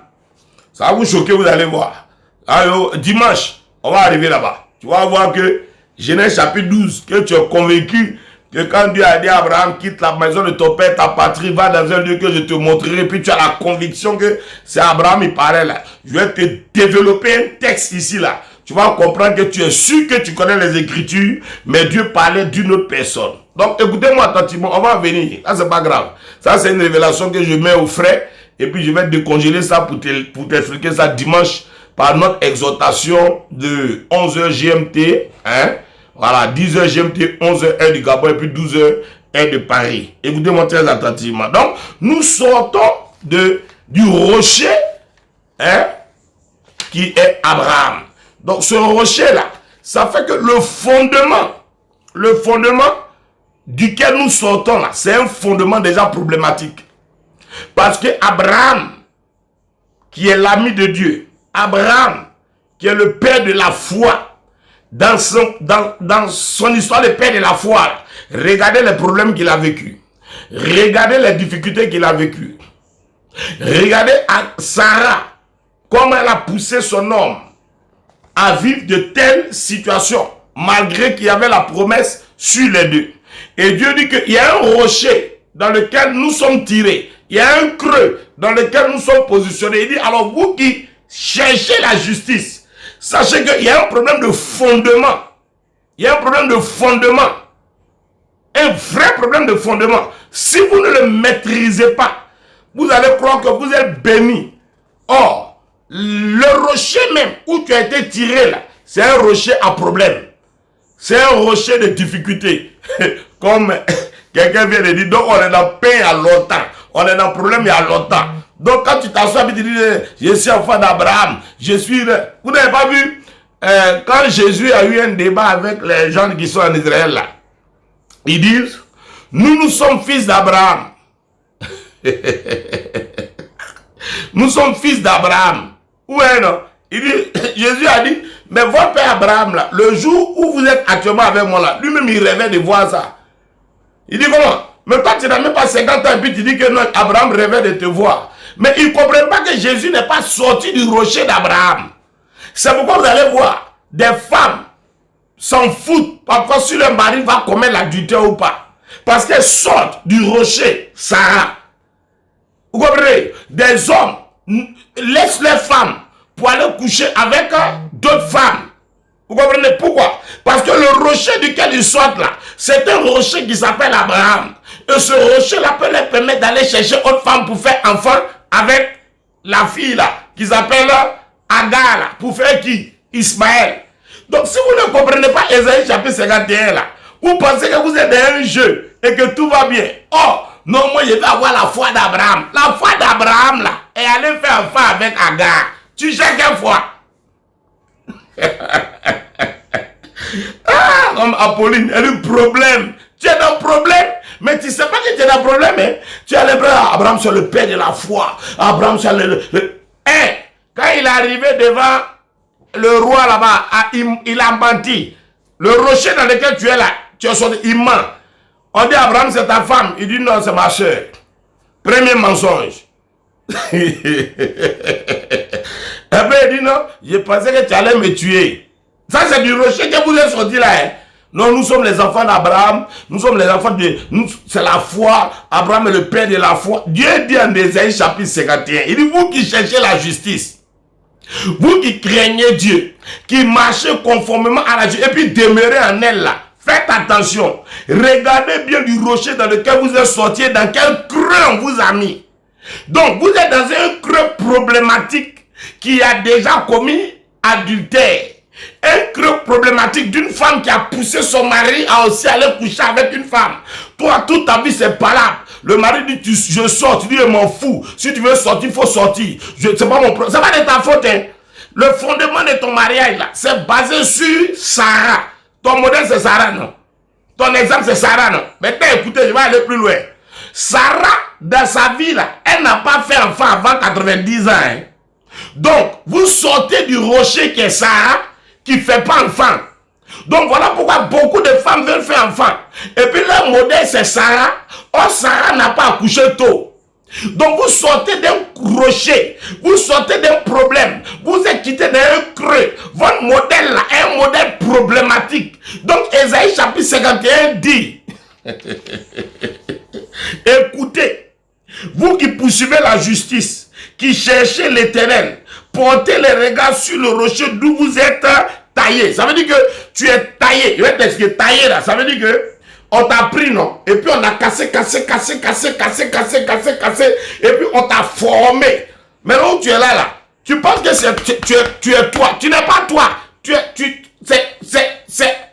Ça va vous choquer, vous allez voir. Alors, dimanche, on va arriver là-bas. Tu vas voir que Genèse chapitre 12, que tu es convaincu que quand Dieu a dit à Abraham, quitte la maison de ton père, ta patrie, va dans un lieu que je te montrerai, puis tu as la conviction que c'est Abraham, il parlait là. Je vais te développer un texte ici là. Tu vas comprendre que tu es sûr que tu connais les Écritures, mais Dieu parlait d'une autre personne. Donc, écoutez-moi attentivement, on va venir. Ça, c'est pas grave. Ça, c'est une révélation que je mets au frais, et puis je vais décongeler ça pour t'expliquer ça dimanche par notre exhortation de 11h GMT, hein? Voilà, 10h GMT, 11h heure du Gabon, et puis 12h heure de Paris. Écoutez-moi très attentivement. Donc, nous sortons du rocher, hein, qui est Abraham. Donc ce rocher-là, ça fait que le fondement duquel nous sortons là, c'est un fondement déjà problématique. Parce que Abraham, qui est l'ami de Dieu, Abraham, qui est le père de la foi, dans son histoire de père de la foi, regardez les problèmes qu'il a vécu. Regardez les difficultés qu'il a vécues. Regardez Sarah, comment elle a poussé son homme à vivre de telles situations, malgré qu'il y avait la promesse sur les deux. Et Dieu dit qu'il y a un rocher dans lequel nous sommes tirés. Il y a un creux dans lequel nous sommes positionnés. Il dit, alors vous qui cherchez la justice, sachez qu'il y a un problème de fondement. Il y a un problème de fondement. un vrai problème de fondement. Si vous ne le maîtrisez pas, vous allez croire que vous êtes béni. Or, le rocher même où tu as été tiré là, c'est un rocher à problème. C'est un rocher de difficulté. Comme quelqu'un vient de dire, donc on est dans pain il y a longtemps. On est dans problème il y a longtemps. Donc quand tu t'assois et tu dis, je suis enfant d'Abraham, je suis... Vous n'avez pas vu, quand Jésus a eu un débat avec les gens qui sont en Israël là, ils disent, nous sommes fils d'Abraham. Nous sommes fils d'Abraham. Ouais, non? Il dit, Jésus a dit, mais votre père Abraham, là, le jour où vous êtes actuellement avec moi, là, lui-même, il rêvait de voir ça. Il dit, comment? Mais toi, tu n'as même pas 50 ans, et puis tu dis que non, Abraham rêvait de te voir. Mais il ne comprend pas que Jésus n'est pas sorti du rocher d'Abraham. C'est pourquoi vous allez voir, des femmes s'en foutent parfois si leur mari va commettre l'adultère ou pas. Parce qu'elles sortent du rocher, Sarah. Vous comprenez? Des hommes laissent les femmes pour aller coucher avec d'autres femmes. Vous comprenez pourquoi? Parce que le rocher duquel ils sortent là, c'est un rocher qui s'appelle Abraham. Et ce rocher-là peut leur permettre d'aller chercher autre femme pour faire enfant avec la fille là, qui s'appelle Agar là, pour faire qui? Ismaël. Donc si vous ne comprenez pas Ésaïe chapitre 51 là, vous pensez que vous êtes dans un jeu et que tout va bien. Oh, non, moi je vais avoir la foi d'Abraham. La foi d'Abraham là, est aller faire enfant avec Agar. Tu cherches quelle foi? Ah, comme Apolline, elle a eu problème. Tu es dans le problème, mais tu ne sais pas que tu es dans le problème. Hein? Tu as l'impression, Abraham c'est le père de la foi. Abraham c'est Hein? Quand il est arrivé devant le roi là-bas, il a menti. Le rocher dans lequel tu es là, tu es sorti, il ment. On dit Abraham c'est ta femme. Il dit non, c'est ma soeur. Premier mensonge. Et puis il dit non, je pensais que tu allais me tuer. Ça c'est du rocher que vous êtes sorti là. Hein? Non, nous sommes les enfants d'Abraham, nous sommes les enfants de... C'est la foi, Abraham est le père de la foi. Dieu dit en Ésaïe chapitre 51, il dit vous qui cherchez la justice, vous qui craignez Dieu, qui marchez conformément à la justice, et puis demeurez en elle là, faites attention, regardez bien du rocher dans lequel vous êtes sortis, dans quel creux on vous a mis. Donc vous êtes dans un creux problématique qui a déjà commis adultère. Un creux problématique d'une femme qui a poussé son mari à aussi aller coucher avec une femme. Toi, toute ta vie, c'est palable. Le mari dit, je sors. Tu dis, je m'en fous. Si tu veux sortir, il faut sortir. C'est pas mon problème. Ça va être ta faute. Hein. Le fondement de ton mariage, là, c'est basé sur Sarah. Ton modèle, c'est Sarah, non? Ton exemple, c'est Sarah, non? Maintenant, écoutez, je vais aller plus loin. Sarah, dans sa vie, là, elle n'a pas fait enfant avant 90 ans. Hein. Donc, vous sortez du rocher qui est Sarah, qui ne fait pas enfant. Donc voilà pourquoi beaucoup de femmes veulent faire enfant. Et puis leur modèle c'est Sarah. Or Sarah n'a pas accouché tôt. Donc vous sortez d'un rocher. Vous sortez d'un problème. Vous êtes quitté d'un creux. Votre modèle là est un modèle problématique. Donc Ésaïe chapitre 51 dit écoutez, vous qui poursuivez la justice, qui cherchez l'Éternel, portez les regards sur le rocher d'où vous êtes taillé. Ça veut dire que tu es taillé. Je vais t'expliquer, taillé là. Ça veut dire que on t'a pris, non? Et puis on a cassé. Et puis on t'a formé. Maintenant où tu es là, tu penses que tu es toi. Tu n'es pas toi. C'est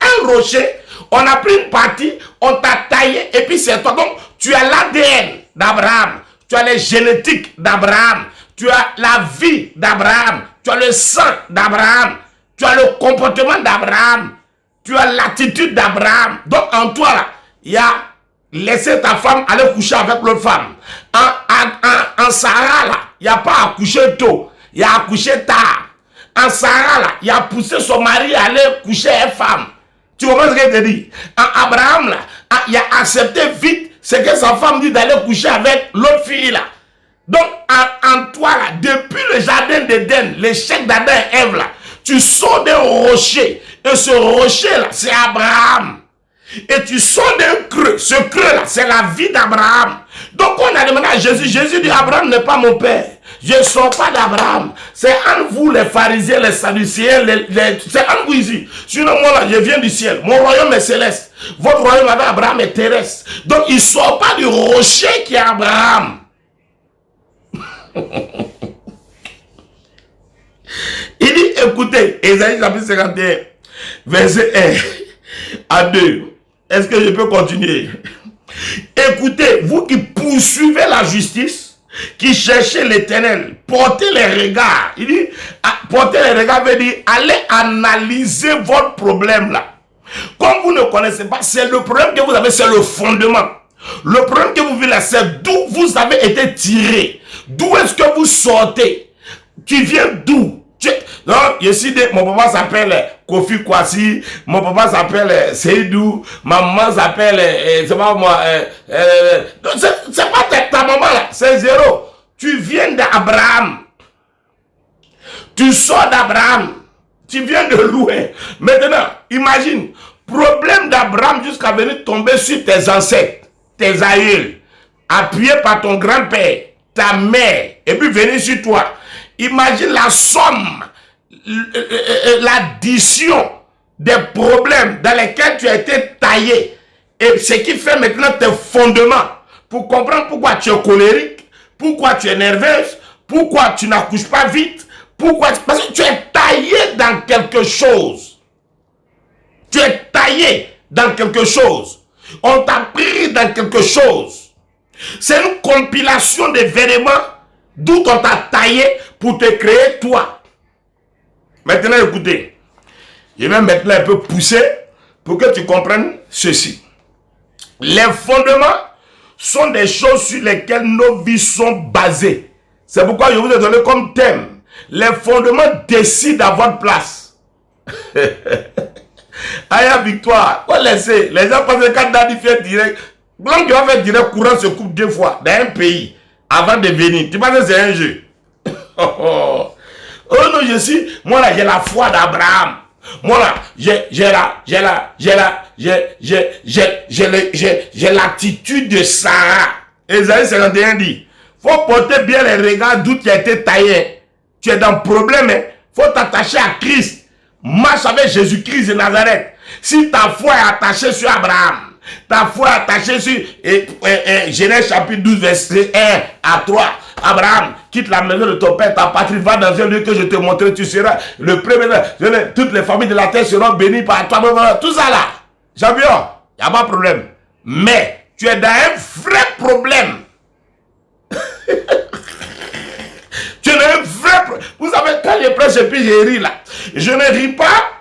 un rocher. On a pris une partie, on t'a taillé et puis c'est toi. Donc tu as l'ADN d'Abraham. Tu as les génétiques d'Abraham. Tu as la vie d'Abraham, tu as le sang d'Abraham, tu as le comportement d'Abraham, tu as l'attitude d'Abraham. Donc en toi là, il y a laissé ta femme aller coucher avec l'autre femme. En Sarah là, il n'y a pas accouché tôt, il a accouché tard. En Sarah là, il a poussé son mari à aller coucher avec une femme. Tu comprends ce que je te dis? En Abraham là, il a accepté vite ce que sa femme dit d'aller coucher avec l'autre fille là. Donc, en toi, là, depuis le jardin d'Éden, l'échec d'Adam et Ève, là, tu sors d'un rocher. Et ce rocher-là, c'est Abraham. Et tu sors d'un creux. Ce creux-là, c'est la vie d'Abraham. Donc, on a demandé à Jésus. Jésus dit, Abraham n'est pas mon père. Je ne sors pas d'Abraham. C'est en vous, les pharisiens, les sadducéens, c'est en vous ici. Sinon, moi, là, je viens du ciel. Mon royaume est céleste. Votre royaume avec Abraham est terrestre. Donc, il ne sort pas du rocher qui est Abraham. Il dit, écoutez, Ésaïe chapitre 51, verset 1 à 2. Est-ce que je peux continuer? Écoutez, vous qui poursuivez la justice, qui cherchez l'Éternel, portez les regards. Il dit, portez les regards veut dire, allez analyser votre problème là. Comme vous ne connaissez pas, c'est le problème que vous avez, c'est le fondement. Le problème que vous vivez là, c'est d'où vous avez été tiré. D'où est-ce que vous sortez? Tu viens d'où? Non, ici, mon papa s'appelle Kofi Kwasi, mon papa s'appelle Seydou, ma maman s'appelle, c'est pas moi, c'est pas ta maman là, c'est zéro. Tu viens d'Abraham. Tu sors d'Abraham. Tu viens de loin. Maintenant, imagine, problème d'Abraham jusqu'à venir tomber sur tes ancêtres, tes aïeuls, appuyé par ton grand-père, ta mère, et puis venir sur toi. Imagine la somme, l'addition des problèmes dans lesquels tu as été taillé. Et ce qui fait maintenant tes fondements pour comprendre pourquoi tu es colérique, pourquoi tu es nerveuse, pourquoi tu n'accouches pas vite, pourquoi, parce que tu es taillé dans quelque chose. Tu es taillé dans quelque chose. On t'a pris dans quelque chose. C'est une compilation d'événements d'où on t'a taillé pour te créer toi. Maintenant, écoutez. Je vais maintenant un peu pousser pour que tu comprennes ceci. Les fondements sont des choses sur lesquelles nos vies sont basées. C'est pourquoi je vous ai donné comme thème. Les fondements décident à votre place. Aya victoire. On laisse. Les gens pensent que quand Daddy fait direct, l'homme qui va faire direct courant se coupe 2 fois dans un pays avant de venir. Tu penses que c'est un jeu? Oh non, je suis. Moi là, j'ai la foi d'Abraham. Moi là, j'ai l'attitude de Sarah. Ésaïe 51 dit, faut porter bien les regards d'où tu as été taillé. Tu es dans le problème, il faut t'attacher à Christ. Marche avec Jésus-Christ de Nazareth. Si ta foi est attachée sur Abraham, ta foi est attachée sur Genèse chapitre 12, verset 1 à 3. Abraham, quitte la maison de ton père, ta patrie, va dans un lieu que je te montrerai, tu seras le premier. Toutes les familles de la terre seront bénies par toi. Tout ça là, champion, il n'y a pas de problème. Mais tu es dans un vrai problème. Tu es dans un vrai problème. Vous savez, quand je prêche et puis je ris là, je ne ris pas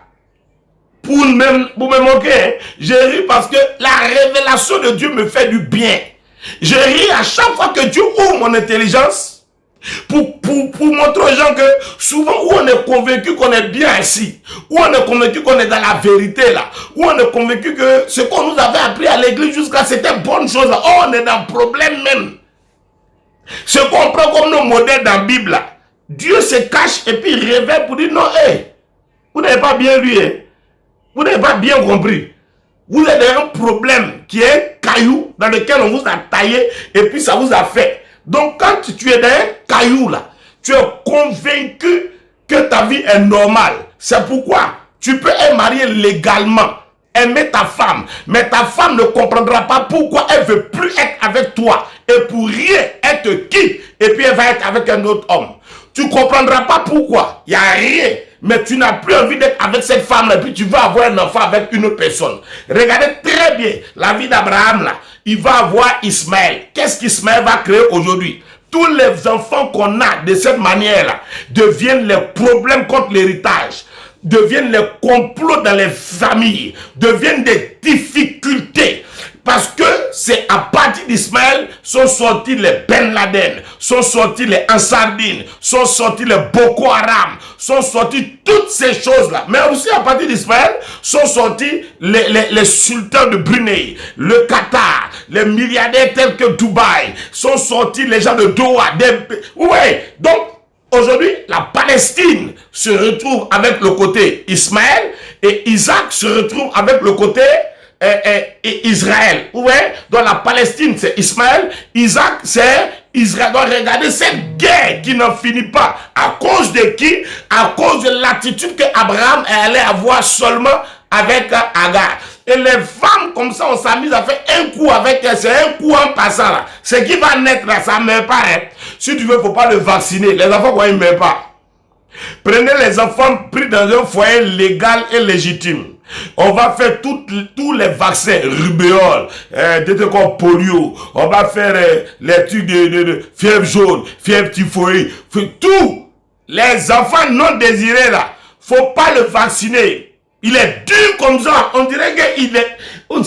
pour me moquer. Hein. Je ris parce que la révélation de Dieu me fait du bien. Je ris à chaque fois que Dieu ouvre mon intelligence pour montrer aux gens que souvent où on est convaincu qu'on est bien assis, où on est convaincu qu'on est dans la vérité là, où on est convaincu que ce qu'on nous avait appris à l'église jusqu'à c'était bonne chose là, oh, on est dans le problème même. Ce qu'on prend comme nos modèles dans la Bible là, Dieu se cache et puis il révèle pour dire non, hey, vous n'avez pas bien lu, hein? Vous n'avez pas bien compris. Vous êtes dans un problème qui est un caillou dans lequel on vous a taillé et puis ça vous a fait. Donc quand tu es dans un caillou là, tu es convaincu que ta vie est normale. C'est pourquoi tu peux être marié légalement, aimer ta femme, mais ta femme ne comprendra pas pourquoi elle veut plus être avec toi. Et pour rien, elle te quitte et puis elle va être avec un autre homme. Tu ne comprendras pas pourquoi. Il n'y a rien. Mais tu n'as plus envie d'être avec cette femme-là, et puis tu vas avoir un enfant avec une autre personne. Regardez très bien la vie d'Abraham là. Il va avoir Ismaël. Qu'est-ce qu'Ismaël va créer aujourd'hui? Tous les enfants qu'on a de cette manière-là deviennent les problèmes contre l'héritage, deviennent les complots dans les familles, deviennent des difficultés. Parce que c'est à partir d'Ismaël sont sortis les Ben Laden, sont sortis les Ansardine, sont sortis les Boko Haram, sont sortis toutes ces choses-là. Mais aussi à partir d'Ismaël sont sortis les sultans de Brunei, le Qatar, les milliardaires tels que Dubaï, sont sortis les gens de Doha. Ouais, donc aujourd'hui la Palestine se retrouve avec le côté Ismaël et Isaac se retrouve avec le côté Israël. Ouais, dans la Palestine c'est Ismaël, Isaac c'est Israël. Donc regardez cette guerre qui n'en finit pas. À cause de qui? À cause de l'attitude que Abraham allait avoir seulement avec Agar. Et les femmes, comme ça, on s'amuse à faire un coup avec elle. C'est un coup en passant là. Ce qui va naître là, ça ne meurt pas. Hein. Si tu veux, il ne faut pas le vacciner. Les enfants, ils ne meurent pas. Prenez les enfants pris dans un foyer légal et légitime. On va faire tous les vaccins, rubéole, des trucs comme polio. On va faire les trucs de fièvre jaune, fièvre typhoïde. Tout. Les enfants non désirés là, faut pas le vacciner. Il est dur comme ça. On dirait qu'il est... on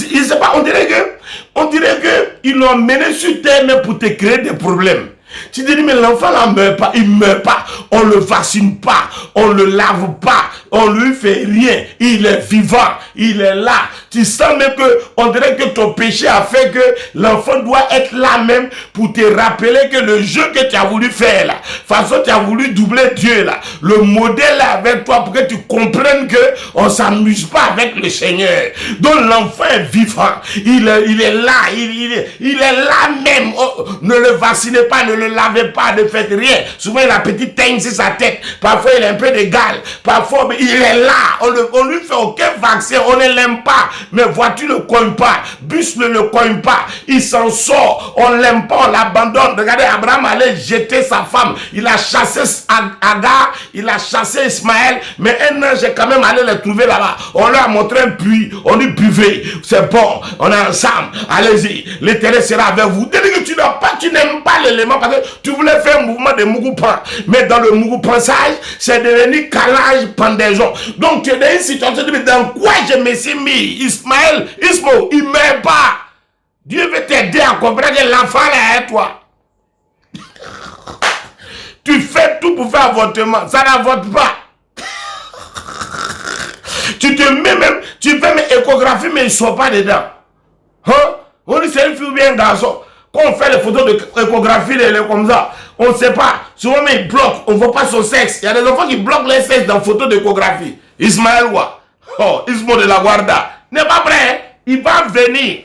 dirait que ils l'ont mené sur terre mais pour te créer des problèmes. Tu te dis, mais l'enfant là meurt pas, il meurt pas, on le vaccine pas, on le lave pas, on lui fait rien, il est vivant, il est là. Tu sens même que, on dirait que ton péché a fait que l'enfant doit être là même pour te rappeler que le jeu que tu as voulu faire là, façon tu as voulu doubler Dieu là, le modèle là avec toi pour que tu comprennes que on s'amuse pas avec le Seigneur. Donc l'enfant est vivant, il est là, il est là même. Oh, ne le vaccinez pas, ne le lavez pas, ne faites rien. Souvent il a petite teigne sur sa tête, parfois il a un peu de gale, parfois il est là, on lui fait aucun vaccin, on ne l'aime pas, mais voiture ne cogne pas, bus ne le cogne pas, il s'en sort, on l'aime pas, on l'abandonne. Regardez, Abraham allait jeter sa femme, il a chassé Agar, il a chassé Ismaël, mais un ange est quand même allé les trouver là-bas, on leur a montré un puits, on dit buvez, c'est bon, on est ensemble, allez-y, l'Éternel sera avec vous. Dès que tu n'aimes pas l'élément parce que tu voulais faire un mouvement de Mugupan, mais dans le Mugupansage, c'est devenu calage pendaison. Donc tu es dans une situation de dans quoi je me suis mis. Ismaël, il ne meurt pas. Dieu veut t'aider à comprendre que l'enfant là est toi. Tu fais tout pour faire avortement, ça n'avorte pas. Tu te mets même, tu fais mes échographies, mais ils ne sont pas dedans. Hein? On dit c'est une fille ou bien un garçon. Quand on fait les photos d'échographie, comme ça, on ne sait pas. Souvent, mais ils bloquent, on ne voit pas son sexe. Il y a des enfants qui bloquent leur sexe dans la photo d'échographie. Ismaël Wa, oh, Ismo de la Guarda, n'est pas prêt. Il va venir.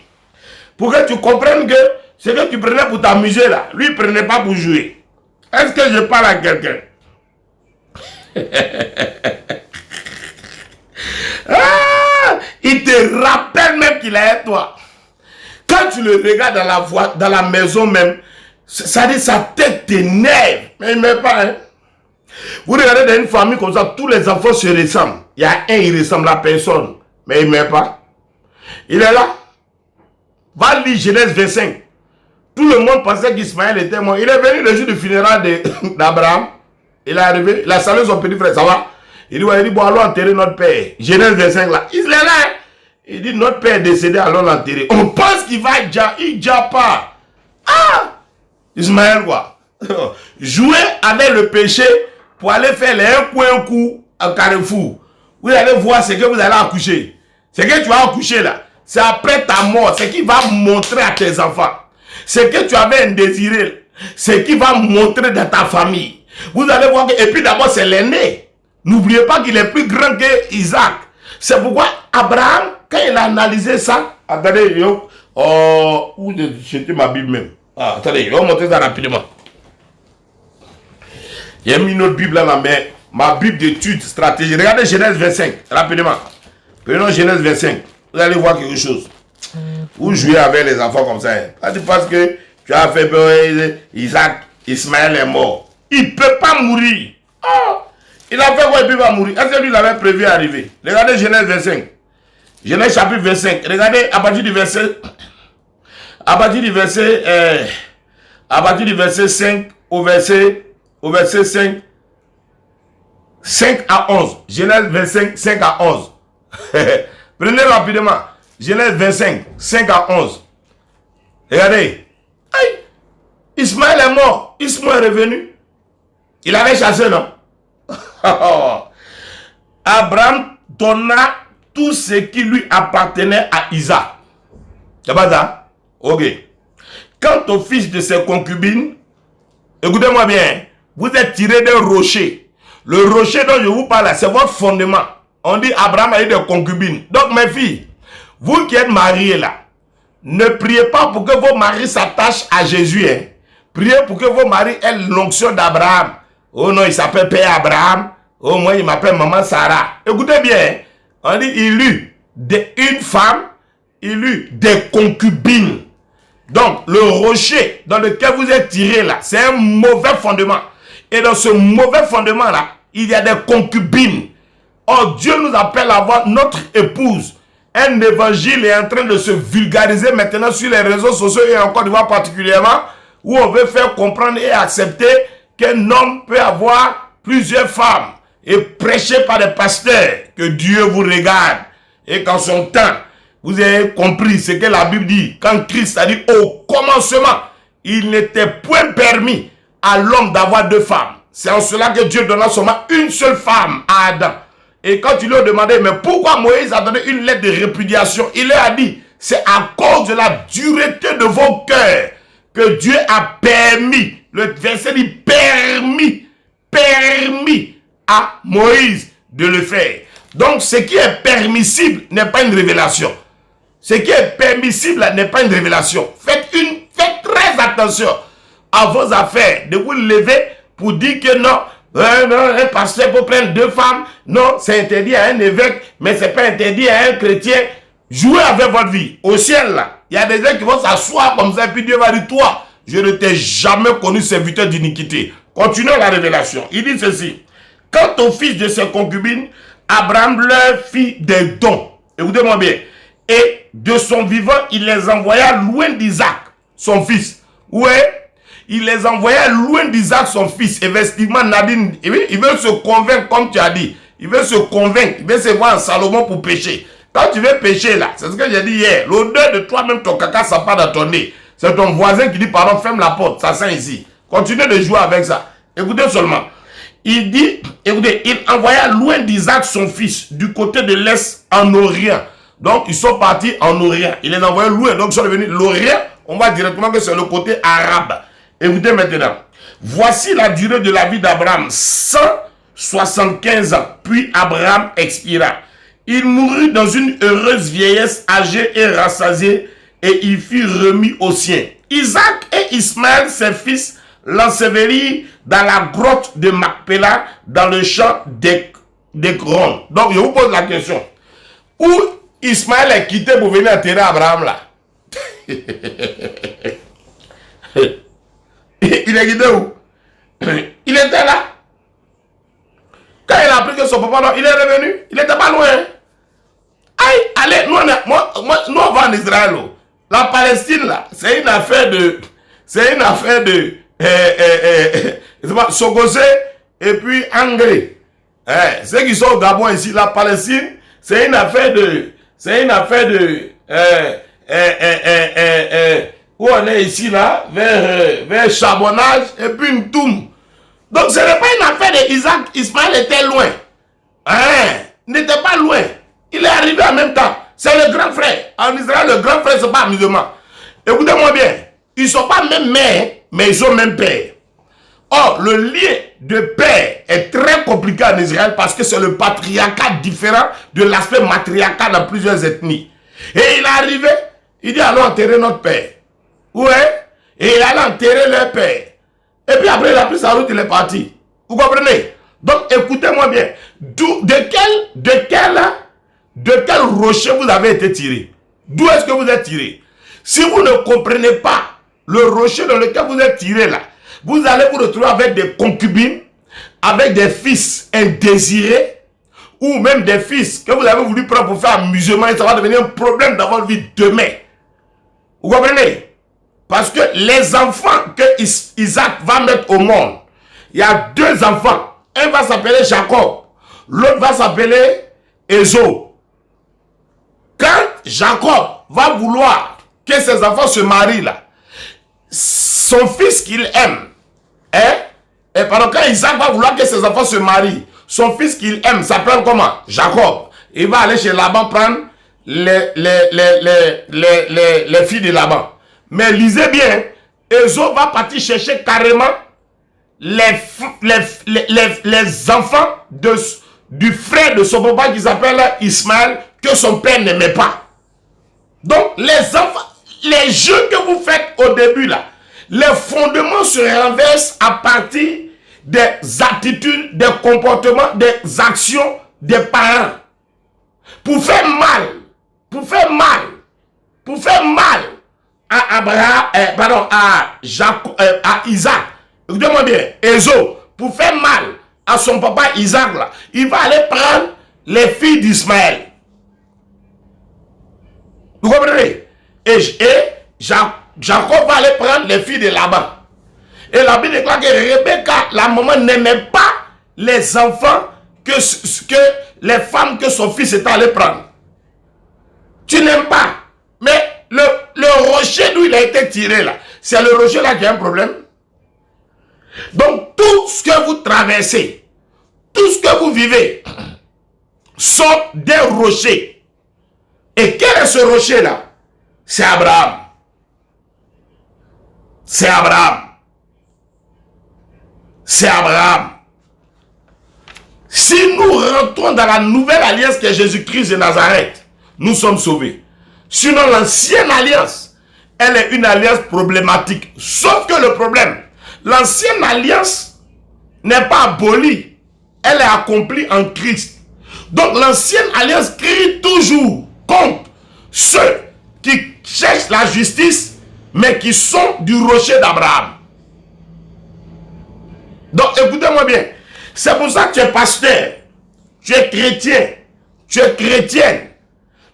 Pour que tu comprennes que ce que tu prenais pour t'amuser là, lui, il ne prenait pas pour jouer. Est-ce que je parle à quelqu'un? Ah, il te rappelle même qu'il est toi. Quand tu le regardes dans la voie, dans la maison même, ça dit sa tête t'énerve. Mais il ne met pas. Hein? Vous regardez dans une famille comme ça, tous les enfants se ressemblent. Il y a un, il ressemble à personne. Mais il ne met pas. Il est là. Va lire Genèse 25. Tout le monde pensait qu'Ismaël était mort. Il est venu le jour du funérail d'Abraham. Il est arrivé, il a salué son petit frère. Ça va? Il dit, bon, allons enterrer notre père. Genèse 25 là. Il est là. Il dit, notre père est décédé, allons l'enterrer. On pense qu'il va il ne pas. Ah! Ismaël, quoi. Jouer avec le péché pour aller faire les un coup en Carrefour. Vous allez voir ce que vous allez accoucher. Ce que tu vas accoucher là, c'est après ta mort. Ce qui va montrer à tes enfants. Ce que tu avais indésiré, ce qui va montrer dans ta famille. Vous allez voir que, et puis d'abord, c'est l'aîné. N'oubliez pas qu'il est plus grand que Isaac. C'est pourquoi Abraham, quand il a analysé ça, attendez, où j'étais ma Bible même. Ah, attendez, je vais vous montrer ça rapidement. Il y a mis une autre Bible là, mais ma Bible d'études stratégie. Regardez Genèse 25, rapidement. Prenons Genèse 25. Vous allez voir quelque chose. Vous jouez avec les enfants comme ça. Quand tu penses que tu as fait peur, Isaac, Ismaël est mort. Il ne peut pas mourir. Oh, il a fait quoi et puis il va mourir. Est-ce que lui il avait prévu arriver? Regardez Genèse 25. Genèse chapitre 25. Regardez à partir du verset. À partir du verset 5 au verset 5 à 11. Genèse 25, 5 à 11. Prenez rapidement. Genèse 25, 5 à 11. Regardez. Aïe. Ismaël est mort. Ismaël est revenu. Il avait chassé, non? Abraham donna tout ce qui lui appartenait à Isaac. C'est pas ça? Ok. Quant au fils de ses concubines, écoutez-moi bien, vous êtes tiré d'un rocher. Le rocher dont je vous parle, c'est votre fondement. On dit Abraham a eu des concubines. Donc mes filles, vous qui êtes mariés là, ne priez pas pour que vos maris s'attachent à Jésus. Hein. Priez pour que vos maris aient l'onction d'Abraham. Oh non, il s'appelle Père Abraham. Oh moi, il m'appelle Maman Sarah. Écoutez bien, on dit il eut une femme, il eut des concubines. Donc, le rocher dans lequel vous êtes tiré là, c'est un mauvais fondement. Et dans ce mauvais fondement là, il y a des concubines. Or, Dieu nous appelle à avoir notre épouse. Un évangile est en train de se vulgariser maintenant sur les réseaux sociaux et en Côte d'Ivoire particulièrement, où on veut faire comprendre et accepter qu'un homme peut avoir plusieurs femmes et prêcher par des pasteurs que Dieu vous regarde. Et qu'en son temps, vous avez compris ce que la Bible dit. Quand Christ a dit au commencement, il n'était point permis à l'homme d'avoir deux femmes. C'est en cela que Dieu donna seulement une seule femme à Adam. Et quand il lui a demandé, mais pourquoi Moïse a donné une lettre de répudiation, il leur a dit, c'est à cause de la dureté de vos cœurs que Dieu a permis, le verset dit permis à Moïse de le faire. Donc ce qui est permissible n'est pas une révélation. Ce qui est permissible n'est pas une révélation. Faites très attention à vos affaires, de vous lever pour dire que non, un pasteur peut prendre deux femmes, non, c'est interdit à un évêque, mais c'est pas interdit à un chrétien. Jouez avec votre vie. Au ciel, là, il y a des gens qui vont s'asseoir comme ça, et puis Dieu va dire, toi, je ne t'ai jamais connu serviteur d'iniquité. Continuons la révélation. Il dit ceci. Quant au fils de ses concubines, Abraham leur fit des dons. Écoutez-moi bien. Et de son vivant, il les envoya loin d'Isaac, son fils. Ouais. Il les envoya loin d'Isaac, son fils. Effectivement, Nadine, il veut se convaincre, comme tu as dit. Il veut se convaincre. Il veut se voir en Salomon pour pécher. Quand tu veux pécher là, c'est ce que j'ai dit hier. L'odeur de toi-même, ton caca, ça part dans ton nez. C'est ton voisin qui dit, pardon, ferme la porte. Ça sent ici. Continuez de jouer avec ça. Écoutez seulement. Il dit, écoutez, il envoya loin d'Isaac, son fils, du côté de l'Est, en Orient. Donc, ils sont partis en Orient. Il les envoya loin. Donc, ils sont devenus l'Orient. On voit directement que c'est le côté arabe. Écoutez maintenant. Voici la durée de la vie d'Abraham. 175 ans. Puis Abraham expira. Il mourut dans une heureuse vieillesse, âgée et rassasiée, et il fut remis aux siens. Isaac et Ismaël, ses fils, l'ensevelirent dans la grotte de Macpéla, dans le champ d'Écron. Donc, je vous pose la question. Où Ismaël est quitté pour venir enterrer Abraham là? Il est quitté où? Il était là. Quand il a appris que son papa, non, il est revenu. Il n'était pas loin. Aïe, allez, nous on va en Israël. La Palestine là, c'est une affaire de... Sogosé et puis Angré. Ceux qui sont au Gabon ici, la Palestine, c'est une affaire de... où on est ici là, vers Charbonnage et puis une toum. Donc ce n'est pas une affaire d'Isaac. Ismaël était loin. Il n'était pas loin. Il est arrivé en même temps. C'est le grand frère. En Israël, le grand frère, ce n'est pas musulman. Écoutez-moi bien. Ils ne sont pas même mères, mais ils sont même pères. Or, le lien de père est très compliqué en Israël parce que c'est le patriarcat différent de l'aspect matriarcal dans plusieurs ethnies. Et il est arrivé, il dit allons enterrer notre père. Ouais. Et il allait enterrer leur père. Et puis après, il a pris sa route, il est parti. Vous comprenez? Donc, écoutez-moi bien. De quel rocher vous avez été tiré? D'où est-ce que vous êtes tiré? Si vous ne comprenez pas le rocher dans lequel vous êtes tiré là, vous allez vous retrouver avec des concubines, avec des fils indésirés, ou même des fils que vous avez voulu prendre pour faire amusement, et ça va devenir un problème dans votre vie demain. Vous comprenez? Parce que les enfants que Isaac va mettre au monde, il y a deux enfants. Un va s'appeler Jacob, l'autre va s'appeler Ésaü. Quand Jacob va vouloir que ses enfants se marient là, son fils qu'il aime, et pendant quand Isaac va vouloir que ses enfants se marient, son fils qu'il aime s'appelle comment? Jacob. Il va aller chez Laban prendre les filles de Laban. Mais lisez bien, Ésaü va partir chercher carrément les enfants du frère de son papa qui s'appelle Ismaël, que son père n'aimait pas. Donc les enfants, les jeux que vous faites au début là, les fondements se renversent à partir des attitudes, des comportements, des actions des parents. Pour faire mal pour faire mal à Abraham, à Jacob, à Isaac. Écoutez-moi bien, Ésaü, pour faire mal à son papa Isaac, là, il va aller prendre les filles d'Ismaël. Vous comprenez? Et Jacob va aller prendre les filles de Laban. Et la Bible déclare que Rebecca, la maman, n'aimait pas les enfants que les femmes que son fils était allé prendre. Tu n'aimes pas. Mais le rocher d'où il a été tiré là, c'est le rocher là qui a un problème. Donc tout ce que vous traversez, tout ce que vous vivez, sont des rochers. Et quel est ce rocher là? C'est Abraham. C'est Abraham. C'est Abraham. Si nous rentrons dans la nouvelle alliance que Jésus-Christ de Nazareth, nous sommes sauvés. Sinon, l'ancienne alliance, elle est une alliance problématique. Sauf que le problème, l'ancienne alliance n'est pas abolie. Elle est accomplie en Christ. Donc, l'ancienne alliance crie toujours contre ceux qui cherchent la justice, mais qui sont du rocher d'Abraham. Donc, écoutez-moi bien. C'est pour ça que tu es pasteur, tu es chrétien, tu es chrétienne.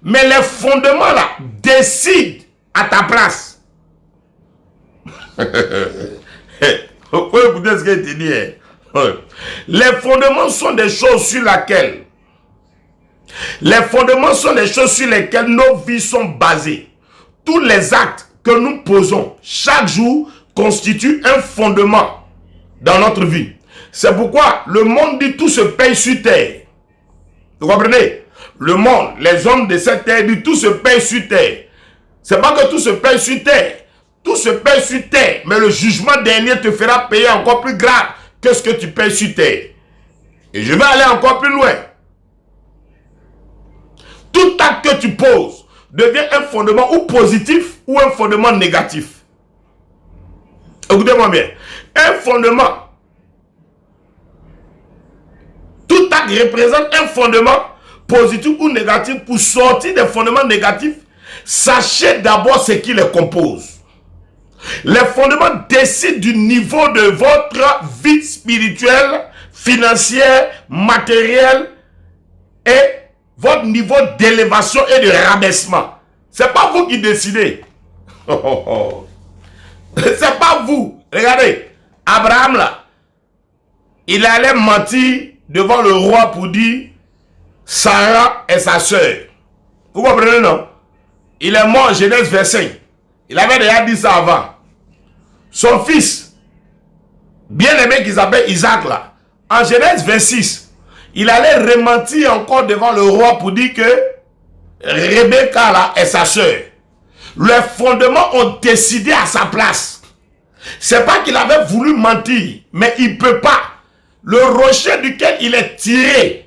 Mais les fondements là décident à ta place. Vous pouvez écouter ce que je dis. Les fondements sont des choses sur lesquelles nos vies sont basées. Tous les actes que nous posons chaque jour constituent un fondement dans notre vie. C'est pourquoi le monde dit tout se paye sur terre. Vous comprenez? Le monde, les hommes de cette terre disent tout se paye sur terre. C'est pas que tout se paye sur terre. Tout se paye sur terre. Mais le jugement dernier te fera payer encore plus grave que ce que tu payes sur terre. Et je vais aller encore plus loin. Tout acte que tu poses devient un fondement ou positif ou un fondement négatif. Écoutez-moi bien. Un fondement. Tout acte représente un fondement positif ou négatif. Pour sortir des fondements négatifs, sachez d'abord ce qui les compose. Les fondements décident du niveau de votre vie spirituelle, financière, matérielle et votre niveau d'élévation et de rabaissement. C'est pas vous qui décidez. C'est pas vous. Regardez, Abraham là, il allait mentir devant le roi pour dire Sarah est sa soeur. Vous comprenez, non? Il est mort en Genèse 25. Il avait déjà dit ça avant. Son fils, bien aimé qui s'appelle Isaac là, en Genèse 26, il allait rementir encore devant le roi pour dire que Rebecca là est sa soeur. Les fondements ont décidé à sa place. C'est pas qu'il avait voulu mentir, mais il ne peut pas. Le rocher duquel il est tiré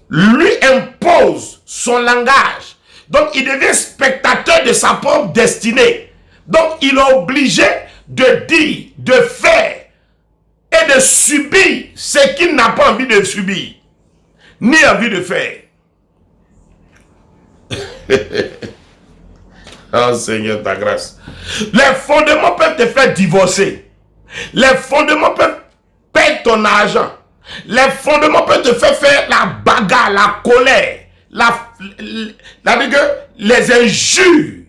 lui impose son langage. Donc il devient spectateur de sa propre destinée. Donc il est obligé de dire, de faire et de subir ce qu'il n'a pas envie de subir, ni envie de faire. Oh Seigneur, ta grâce. Les fondements peuvent te faire divorcer. Les fondements peuvent perdre ton argent. Les fondements peuvent te faire la bagarre, la colère, les injures.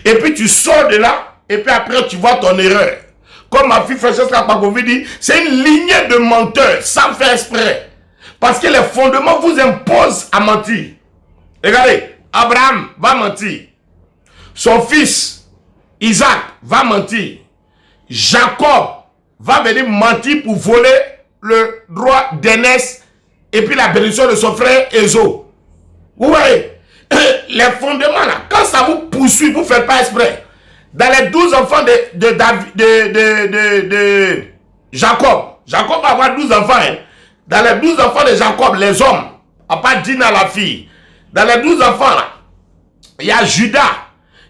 Et puis tu sors de là, et puis après tu vois ton erreur. Comme ma fille Francesca Pagovi dit, c'est une lignée de menteurs, sans faire exprès. Parce que les fondements vous imposent à mentir. Regardez, Abraham va mentir. Son fils, Isaac, va mentir. Jacob va venir mentir pour voler le droit d'aînesse et puis la bénédiction de son frère Ésaü. Vous voyez, les fondements là, quand ça vous poursuit, vous ne faites pas exprès. Dans les 12 enfants de Jacob, Jacob va avoir 12 enfants. Hein. Dans les 12 enfants de Jacob, les hommes, à part Dina la fille, dans les 12 enfants là, il y a Judas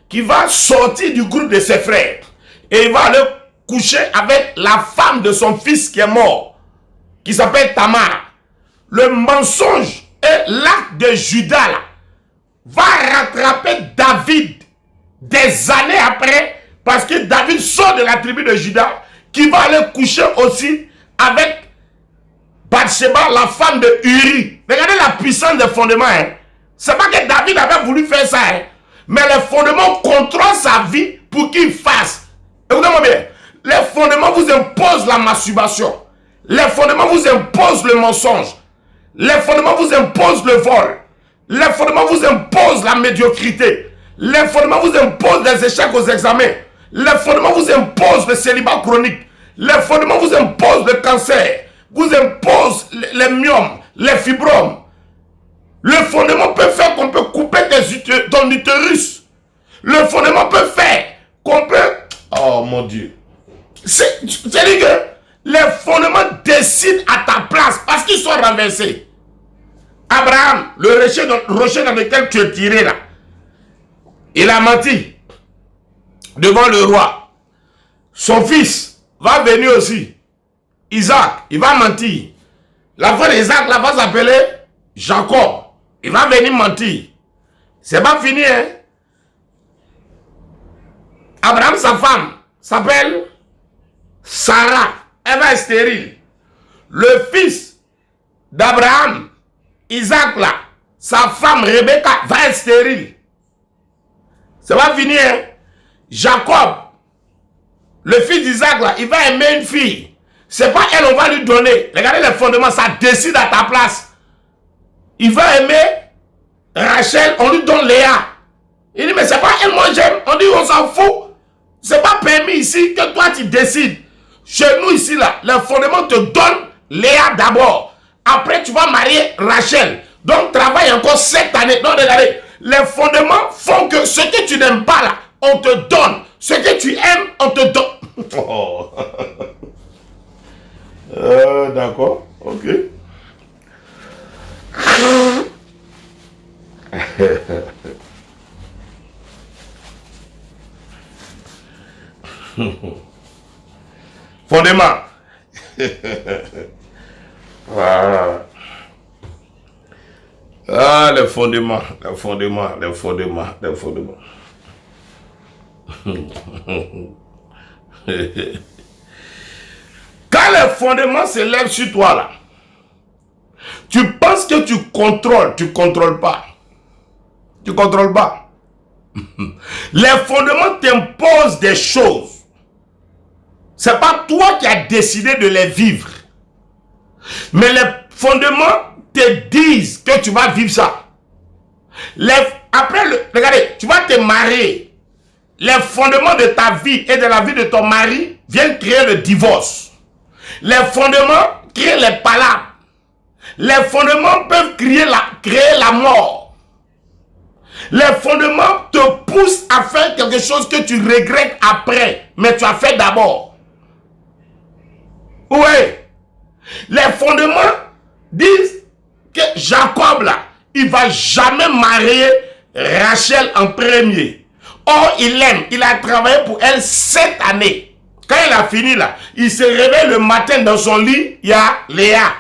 qui va sortir du groupe de ses frères et il va aller coucher avec la femme de son fils qui est mort, qui s'appelle Tamar. Le mensonge et l'acte de Judas là, va rattraper David des années après, parce que David sort de la tribu de Juda, qui va aller coucher aussi avec Bathsheba, la femme de Uri. Regardez la puissance des fondements. Hein. C'est pas que David avait voulu faire ça, hein, mais les fondements contrôlent sa vie pour qu'il fasse. Écoutez-moi bien. Les fondements vous imposent la masturbation. Les fondements vous imposent le mensonge. Les fondements vous imposent le vol. Les fondements vous imposent la médiocrité. Les fondements vous imposent les échecs aux examens. Les fondements vous imposent le célibat chronique. Les fondements vous imposent le cancer. Vous imposent les myomes, les fibromes. Le fondement peut faire qu'on peut couper ton utérus. Le fondement peut faire qu'on peut... Oh mon Dieu. C'est-à-dire que les fondements décident à ta place parce qu'ils sont renversés. Abraham, le rocher dans lequel tu es tiré là, il a menti devant le roi. Son fils va venir aussi. Isaac, il va mentir. L'enfant d'Isaac là va s'appeler Jacob. Il va venir mentir. C'est pas fini, hein. Abraham, sa femme, s'appelle Sarah. Elle va être stérile. Le fils d'Abraham, Isaac là, sa femme Rebecca va être stérile. C'est pas fini, hein. Jacob, le fils d'Isaac là, il va aimer une fille. C'est pas elle, on va lui donner. Regardez les fondements, ça décide à ta place. Il va aimer Rachel, on lui donne Léa. Il dit, mais c'est pas elle, moi j'aime. On dit, on s'en fout. C'est pas permis ici que toi tu décides. Chez nous ici, là, les fondements te donnent Léa d'abord. Après, tu vas marier Rachel. Donc, travaille encore 7 années. Donc, regardez, les fondements font que ce que tu n'aimes pas là, on te donne. Ce que tu aimes, on te donne. Oh. D'accord, ok. Fondement. Voilà. Ah, les fondements, les fondements, les fondements, les fondements. Quand les fondements se lèvent sur toi là, tu penses que tu contrôles pas. Tu contrôles pas. Les fondements t'imposent des choses. C'est pas toi qui as décidé de les vivre. Mais les fondements te disent que tu vas vivre ça. Après, regardez, tu vas te marier. Les fondements de ta vie et de la vie de ton mari viennent créer le divorce. Les fondements créent les palabres. Les fondements peuvent créer la mort. Les fondements te poussent à faire quelque chose que tu regrettes après, mais tu as fait d'abord. Oui. Les fondements disent que Jacob là, il ne va jamais marier Rachel en premier. Or, il l'aime. Il a travaillé pour elle 7 années. Quand il a fini là, il se réveille le matin dans son lit, il y a Léa.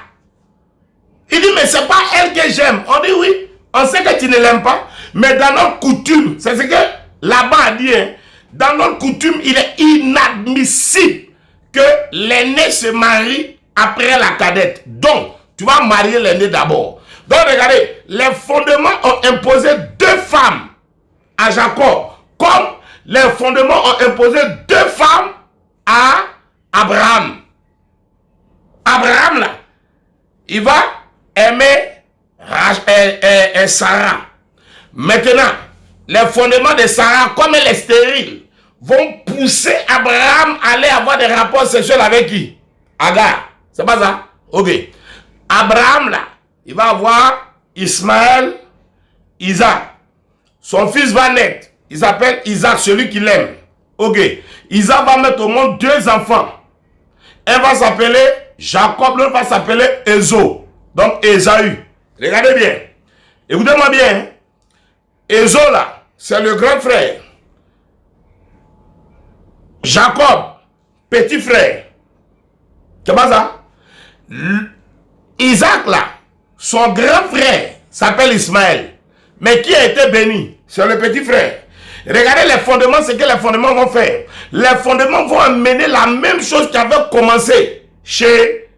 Il dit, mais c'est pas elle que j'aime. On dit oui, on sait que tu ne l'aimes pas. Mais dans notre coutume, c'est ce que là-bas a dit, hein, dans notre coutume, il est inadmissible que l'aîné se marie après la cadette. Donc, tu vas marier l'aîné d'abord. Donc, regardez, les fondements ont imposé 2 femmes à Jacob, comme les fondements ont imposé 2 femmes à Abraham. Abraham, là, il va aimer Sarah. Maintenant, les fondements de Sarah, comme elle est stérile, vont pousser Abraham à aller avoir des rapports sexuels avec qui? Agar. C'est pas ça? Ok. Abraham, là, il va avoir Ismaël, Isaac. Son fils va naître. Il s'appelle Isaac, celui qu'il aime. Ok. Isaac va mettre au monde 2 enfants. Un va s'appeler Jacob, l'autre va s'appeler Ésaü. Donc Ésaü. Regardez bien. Écoutez-moi bien. Ésaü là, c'est le grand frère. Jacob, petit frère. C'est pas ça? Isaac là, son grand frère s'appelle Ismaël. Mais qui a été béni? C'est le petit frère. Regardez les fondements, ce que les fondements vont faire. Les fondements vont amener la même chose qui avait commencé chez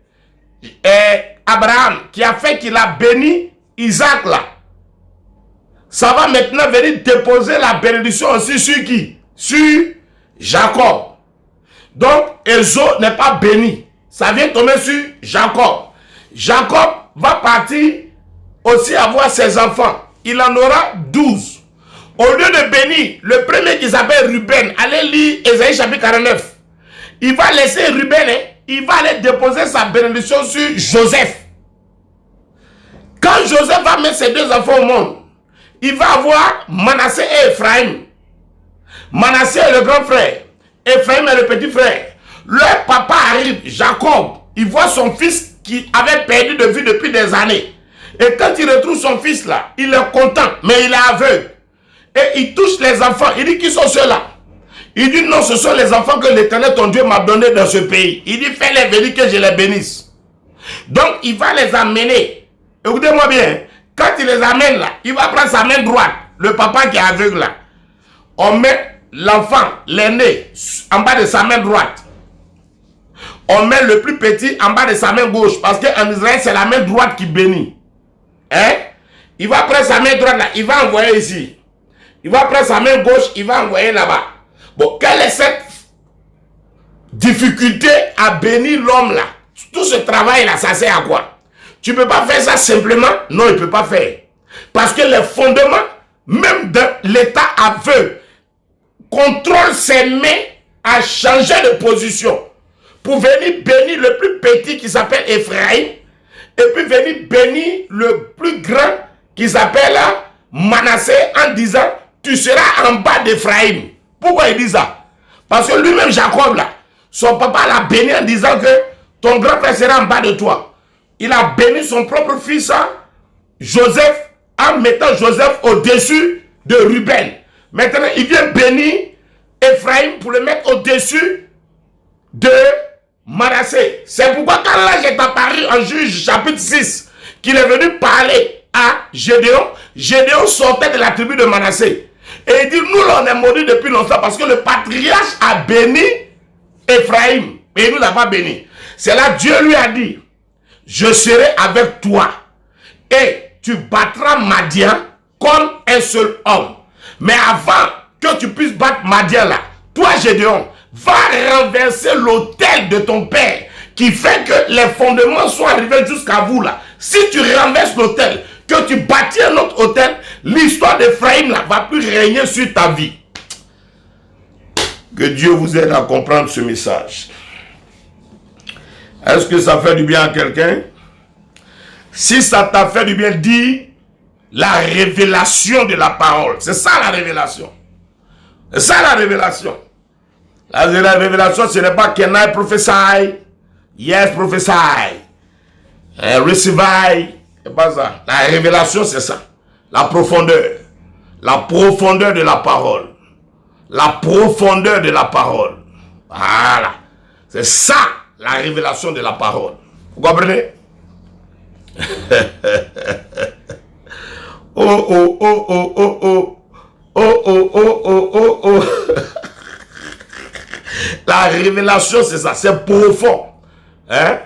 Abraham, qui a fait qu'il a béni Isaac là. Ça va maintenant venir déposer la bénédiction aussi sur qui? Sur Jacob. Donc, Ésaü n'est pas béni. Ça vient tomber sur Jacob. Jacob va partir aussi avoir ses enfants. Il en aura 12. Au lieu de bénir le premier qui s'appelle Ruben, allez lire Ésaïe chapitre 49. Il va laisser Ruben, il va aller déposer sa bénédiction sur Joseph. Quand Joseph va mettre ses deux enfants au monde, il va avoir Manassé et Ephraïm. Manassé est le grand frère, Ephraïm est le petit frère. Leur papa arrive, Jacob, il voit son fils qui avait perdu de vue depuis des années. Et quand il retrouve son fils là, il est content, mais il est aveugle. Et il touche les enfants. Il dit, qui sont ceux-là? Il dit, non, ce sont les enfants que l'Éternel, ton Dieu, m'a donné dans ce pays. Il dit, fais-les venir que je les bénisse. Donc, il va les amener. Écoutez-moi bien. Quand il les amène là, il va prendre sa main droite, le papa qui est aveugle là. On met l'enfant, l'aîné, en bas de sa main droite. On met le plus petit en bas de sa main gauche. Parce qu'en Israël, c'est la main droite qui bénit. Hein? Il va prendre sa main droite là, il va envoyer ici. Il va prendre sa main gauche, il va envoyer là-bas. Bon, quelle est cette difficulté à bénir l'homme là? Tout ce travail là, ça sert à quoi? Tu ne peux pas faire ça simplement? Non, il ne peut pas faire. Parce que les fondements, même de l'état aveugle, contrôle ses mains à changer de position. Pour venir bénir le plus petit qui s'appelle Ephraïm. Et puis venir bénir le plus grand qui s'appelle Manassé en disant, tu seras en bas d'Ephraïm. Pourquoi il dit ça? Parce que lui-même, Jacob, là, son papa l'a béni en disant que ton grand frère sera en bas de toi. Il a béni son propre fils, Joseph, en mettant Joseph au-dessus de Ruben. Maintenant, il vient bénir Ephraïm pour le mettre au-dessus de Manassé. C'est pourquoi quand l'ange est apparu en Juge chapitre 6, qu'il est venu parler à Gédéon, Gédéon sortait de la tribu de Manassé. Et il dit, nous on est maudits depuis longtemps parce que le patriarche a béni Ephraïm. Mais il ne nous a pas béni. C'est là Dieu lui a dit, je serai avec toi et tu battras Madian comme un seul homme. Mais avant que tu puisses battre Madian là, toi Gédéon, va renverser l'autel de ton père qui fait que les fondements soient arrivés jusqu'à vous là. Si tu renverses l'autel, que tu bâtis un autre autel, l'histoire d'Ephraïm là va plus régner sur ta vie. Que Dieu vous aide à comprendre ce message. Est-ce que ça fait du bien à quelqu'un? Si ça t'a fait du bien, dis la révélation de la parole. C'est ça la révélation. C'est ça la révélation. La révélation, ce n'est pas can I prophesy? Yes, prophesy. Receive. C'est pas ça. La révélation, c'est ça. La profondeur. La profondeur de la parole. La profondeur de la parole. Voilà. C'est ça, la révélation de la parole. Vous comprenez? Oh, oh, oh, oh, oh, oh. Oh, oh, oh, oh, oh, oh. La révélation, c'est ça. C'est profond. Hein?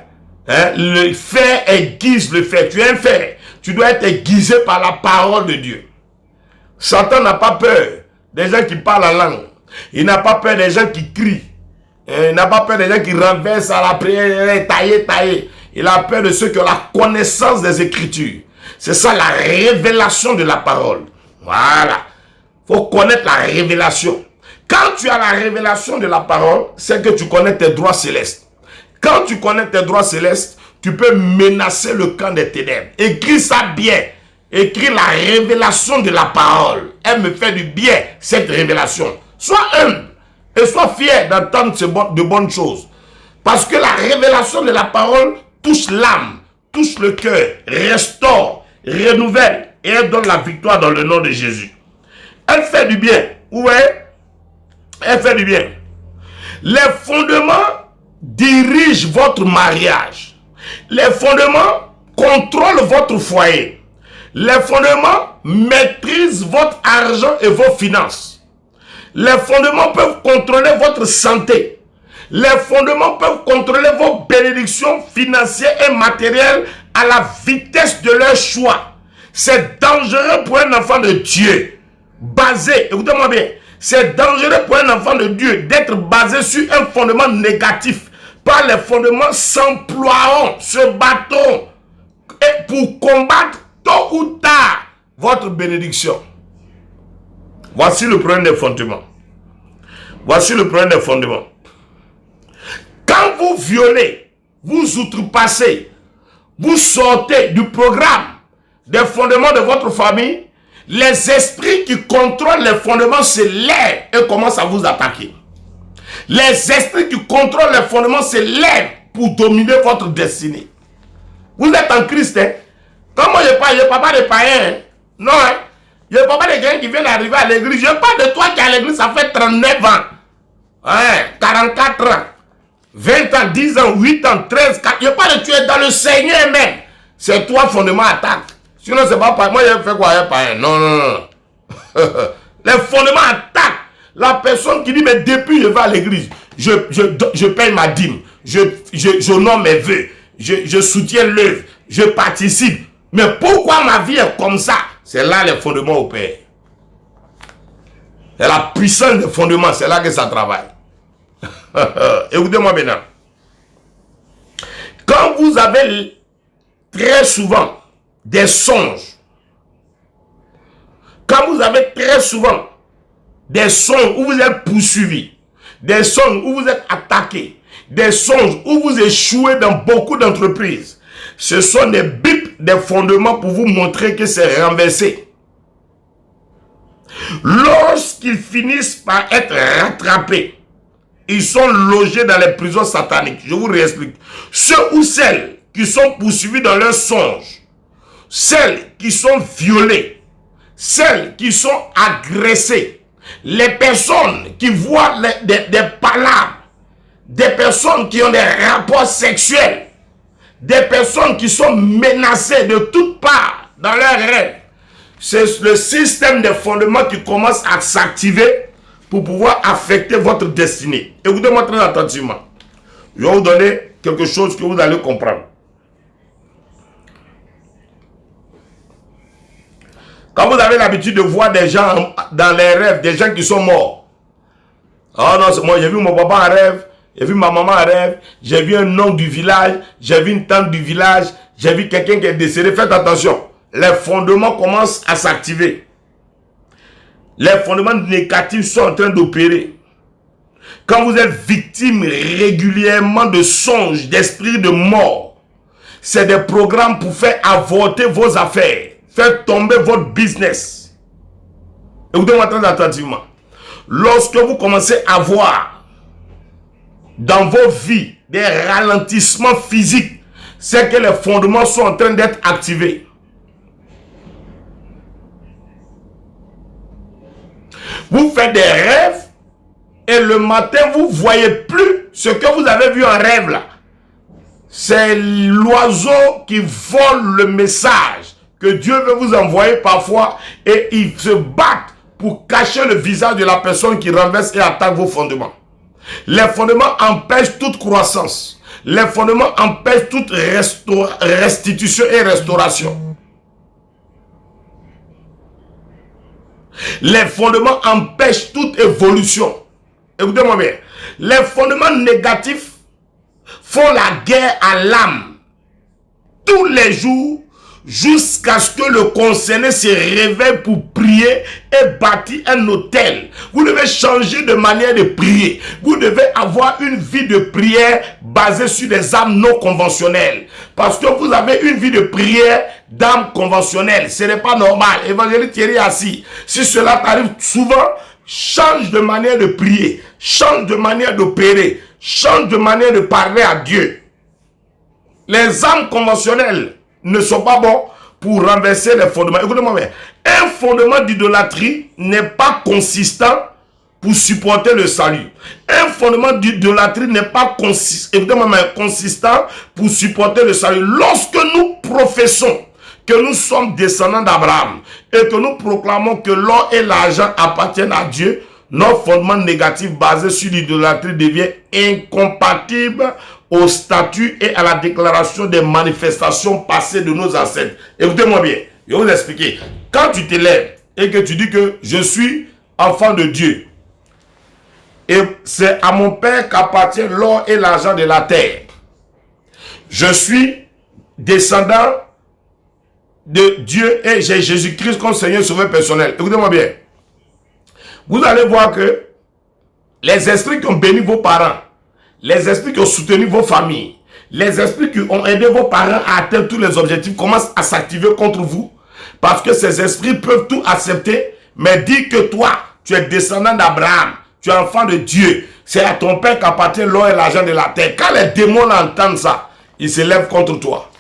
Le fait aiguise le fait. Tu es un fait. Tu dois être aiguisé par la parole de Dieu. Satan n'a pas peur des gens qui parlent en langue. Il n'a pas peur des gens qui crient. Il n'a pas peur des gens qui renversent à la prière, tailler. Il a peur de ceux qui ont la connaissance des Écritures. C'est ça la révélation de la parole. Voilà. Il faut connaître la révélation. Quand tu as la révélation de la parole, c'est que tu connais tes droits célestes. Quand tu connais tes droits célestes, tu peux menacer le camp des ténèbres. Écris ça bien. Écris la révélation de la parole. Elle me fait du bien, cette révélation. Sois humble et sois fier d'entendre de bonnes choses. Parce que la révélation de la parole touche l'âme, touche le cœur, restaure, renouvelle et elle donne la victoire dans le nom de Jésus. Elle fait du bien. Ouais, elle fait du bien. Les fondements dirigent votre mariage. Les fondements contrôlent votre foyer. Les fondements maîtrisent votre argent et vos finances. Les fondements peuvent contrôler votre santé. Les fondements peuvent contrôler vos bénédictions financières et matérielles à la vitesse de leur choix. C'est dangereux pour un enfant de Dieu. Basé, écoutez-moi bien, c'est dangereux pour un enfant de Dieu d'être basé sur un fondement négatif. Par les fondements s'emploieront, se battront et pour combattre tôt ou tard votre bénédiction. Voici le problème des fondements. Voici le problème des fondements. Quand vous violez, vous outrepassez, vous sortez du programme des fondements de votre famille, les esprits qui contrôlent les fondements se lèvent et commencent à vous attaquer. Les esprits qui contrôlent les fondements se lèvent pour dominer votre destinée. Vous êtes en Christ, hein? Comme moi, je ne parle pas de païens, hein? Non, hein? Je ne parle pas de quelqu'un qui vient d'arriver à l'église. Je parle de toi qui est à l'église, ça fait 39 ans. Hein? 44 ans. 20 ans, 10 ans, 8 ans, 13, 4. Je parle de tu es dans le Seigneur même. C'est toi, fondement attaque. Sinon, c'est pas païen. Moi, je fais quoi? Je païen. Non, non, non. Les fondements attaquent. La personne qui dit, mais depuis je vais à l'église, je paye ma dîme, j'honore mes vœux, je soutiens l'œuvre, je participe. Mais pourquoi ma vie est comme ça? C'est là les fondements opèrent. C'est la puissance des fondements, c'est là que ça travaille. Écoutez-moi maintenant. Quand vous avez très souvent des songes, quand vous avez très souvent des songes où vous êtes poursuivis, des songes où vous êtes attaqués, des songes où vous échouez dans beaucoup d'entreprises, ce sont des bips, des fondements pour vous montrer que c'est renversé. Lorsqu'ils finissent par être rattrapés, ils sont logés dans les prisons sataniques. Je vous réexplique. Ceux ou celles qui sont poursuivis dans leurs songes, celles qui sont violées, celles qui sont agressées, les personnes qui voient des palabres, des personnes qui ont des rapports sexuels, des personnes qui sont menacées de toutes parts dans leurs rêves, c'est le système de fondement qui commence à s'activer pour pouvoir affecter votre destinée. Écoutez-moi très attentivement. Je vais vous donner quelque chose que vous allez comprendre. Quand vous avez l'habitude de voir des gens dans les rêves, des gens qui sont morts. Oh non, moi j'ai vu mon papa en rêve, j'ai vu ma maman en rêve, j'ai vu un oncle du village, j'ai vu une tante du village, j'ai vu quelqu'un qui est décédé. Faites attention, les fondements commencent à s'activer. Les fondements négatifs sont en train d'opérer. Quand vous êtes victime régulièrement de songes, d'esprits de mort, c'est des programmes pour faire avorter vos affaires. Faire tomber votre business. Écoutez-moi très attentivement. Lorsque vous commencez à voir dans vos vies des ralentissements physiques, c'est que les fondements sont en train d'être activés. Vous faites des rêves et le matin vous ne voyez plus ce que vous avez vu en rêve là. C'est l'oiseau qui vole le message que Dieu veut vous envoyer parfois et ils se battent pour cacher le visage de la personne qui renverse et attaque vos fondements. Les fondements empêchent toute croissance. Les fondements empêchent toute restitution et restauration. Les fondements empêchent toute évolution. Écoutez-moi bien. Les fondements négatifs font la guerre à l'âme tous les jours jusqu'à ce que le concerné se réveille pour prier et bâtir un autel. Vous devez changer de manière de prier. Vous devez avoir une vie de prière basée sur des âmes non conventionnelles. Parce que vous avez une vie de prière d'âme conventionnelle. Ce n'est pas normal. Évangéliste Thierry assis. Si cela t'arrive souvent, change de manière de prier. Change de manière d'opérer. Change de manière de parler à Dieu. Les âmes conventionnelles ne sont pas bons pour renverser les fondements. Écoutez-moi bien. Un fondement d'idolâtrie n'est pas consistant pour supporter le salut. Un fondement d'idolâtrie n'est pas consistant pour supporter le salut. Lorsque nous professons que nous sommes descendants d'Abraham et que nous proclamons que l'or et l'argent appartiennent à Dieu, notre fondement négatif basé sur l'idolâtrie devient incompatible au statut et à la déclaration des manifestations passées de nos ancêtres. Écoutez-moi bien, je vais vous expliquer. Quand tu te lèves et que tu dis que je suis enfant de Dieu, et c'est à mon Père qu'appartient l'or et l'argent de la terre. Je suis descendant de Dieu et j'ai Jésus-Christ comme Seigneur Sauveur personnel. Écoutez-moi bien. Vous allez voir que les esprits qui ont béni vos parents, les esprits qui ont soutenu vos familles, les esprits qui ont aidé vos parents à atteindre tous les objectifs commencent à s'activer contre vous. Parce que ces esprits peuvent tout accepter, mais dire que toi, tu es descendant d'Abraham, tu es enfant de Dieu, c'est à ton Père qu'appartient l'or et l'argent de la terre. Quand les démons entendent ça, ils se lèvent contre toi.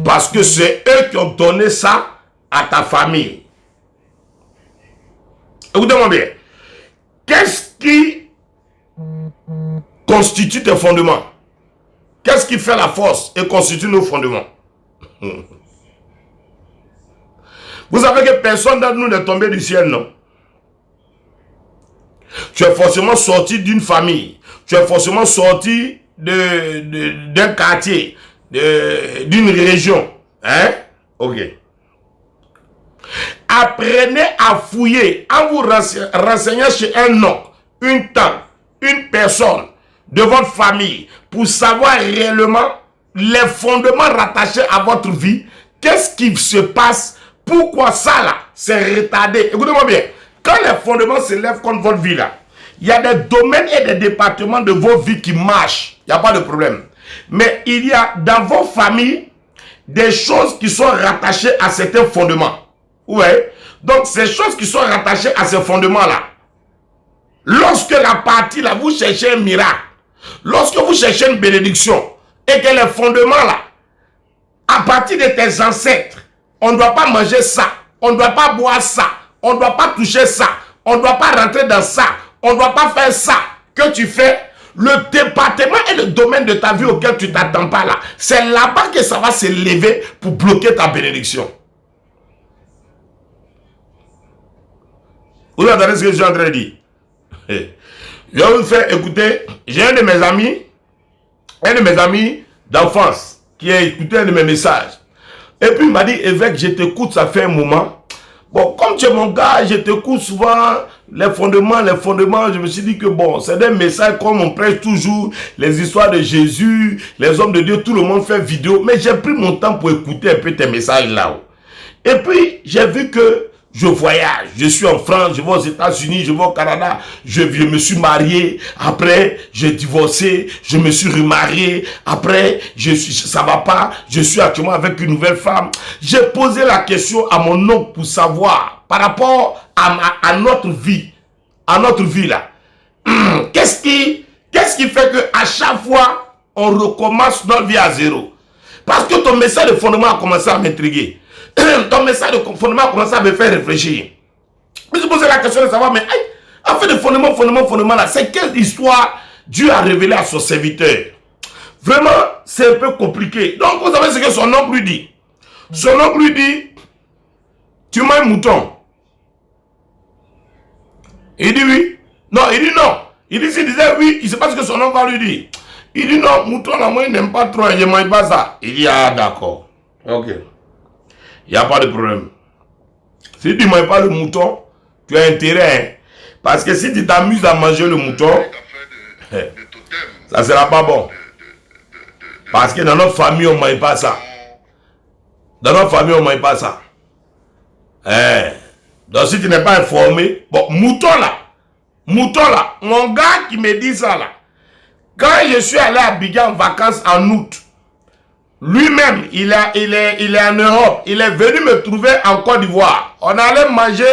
Parce que c'est eux qui ont donné ça à ta famille. Écoutez-moi bien. Qu'est-ce qui constitue tes fondements? Qu'est-ce qui fait la force et constitue nos fondements? Vous savez que personne d'entre nous n'est tombé du ciel, non? Tu es forcément sorti d'une famille. Tu es forcément sorti d'un quartier, d'une région. Hein? Ok. Apprenez à fouiller en vous renseignant chez un oncle, une tante, une personne de votre famille pour savoir réellement les fondements rattachés à votre vie. Qu'est-ce qui se passe? Pourquoi ça là? C'est retardé. Écoutez-moi bien. Quand les fondements se lèvent contre votre vie là, il y a des domaines et des départements de vos vies qui marchent. Il n'y a pas de problème. Mais il y a dans vos familles des choses qui sont rattachées à certains fondements. Ouais. Donc ces choses qui sont rattachées à ces fondements-là, lorsque la partie là, vous cherchez un miracle, lorsque vous cherchez une bénédiction, et que les fondements-là, à partir de tes ancêtres, on ne doit pas manger ça, on ne doit pas boire ça, on ne doit pas toucher ça, on ne doit pas rentrer dans ça, on ne doit pas faire ça, que tu fais, le département et le domaine de ta vie auquel tu ne t'attends pas là, c'est là-bas que ça va se lever pour bloquer ta bénédiction. Vous entendez ce que je suis en train de dire? Je vais vous faire écouter. J'ai un de mes amis d'enfance qui a écouté un de mes messages. Et puis il m'a dit, évêque, je t'écoute, ça fait un moment. Bon, comme tu es mon gars, je t'écoute souvent, les fondements, je me suis dit que bon, c'est des messages comme on prêche toujours, les histoires de Jésus, les hommes de Dieu, tout le monde fait vidéo. Mais j'ai pris mon temps pour écouter un peu tes messages là-haut. Et puis, j'ai vu que je voyage, je suis en France, je vais aux États-Unis, je vais au Canada, je me suis marié, après j'ai divorcé, je me suis remarié, après ça va pas, je suis actuellement avec une nouvelle femme. J'ai posé la question à mon oncle pour savoir, par rapport à notre vie là, qu'est-ce qui fait que à chaque fois on recommence notre vie à zéro? Parce que ton message de fondement a commencé à m'intriguer. Ton message de fondement a commencé à me faire réfléchir. Je me suis posé la question de savoir, mais en fait de fondement là, c'est quelle histoire Dieu a révélé à son serviteur? Vraiment, c'est un peu compliqué. Donc vous savez ce que son oncle lui dit. Son oncle lui dit, tu m'as un mouton. Il dit oui. Non, il dit non. Il dit, s'il disait oui, il ne sait pas ce que son oncle va lui dire. Il dit non, mouton là, moi il n'aime pas trop, je ne mange pas ça. Il dit, ah d'accord. Ok. Il n'y a pas de problème. Si tu ne manges pas le mouton, tu as intérêt. Hein? Parce que si tu t'amuses à manger le mouton, ça ne sera pas bon. Parce que dans notre famille, on ne mange pas ça. Dans notre famille, on ne mange pas ça. Donc si tu n'es pas informé, bon, mouton là, mon gars qui me dit ça là, quand je suis allé à Abidjan en vacances en août, lui-même, il est en Europe. Il est venu me trouver en Côte d'Ivoire. On allait manger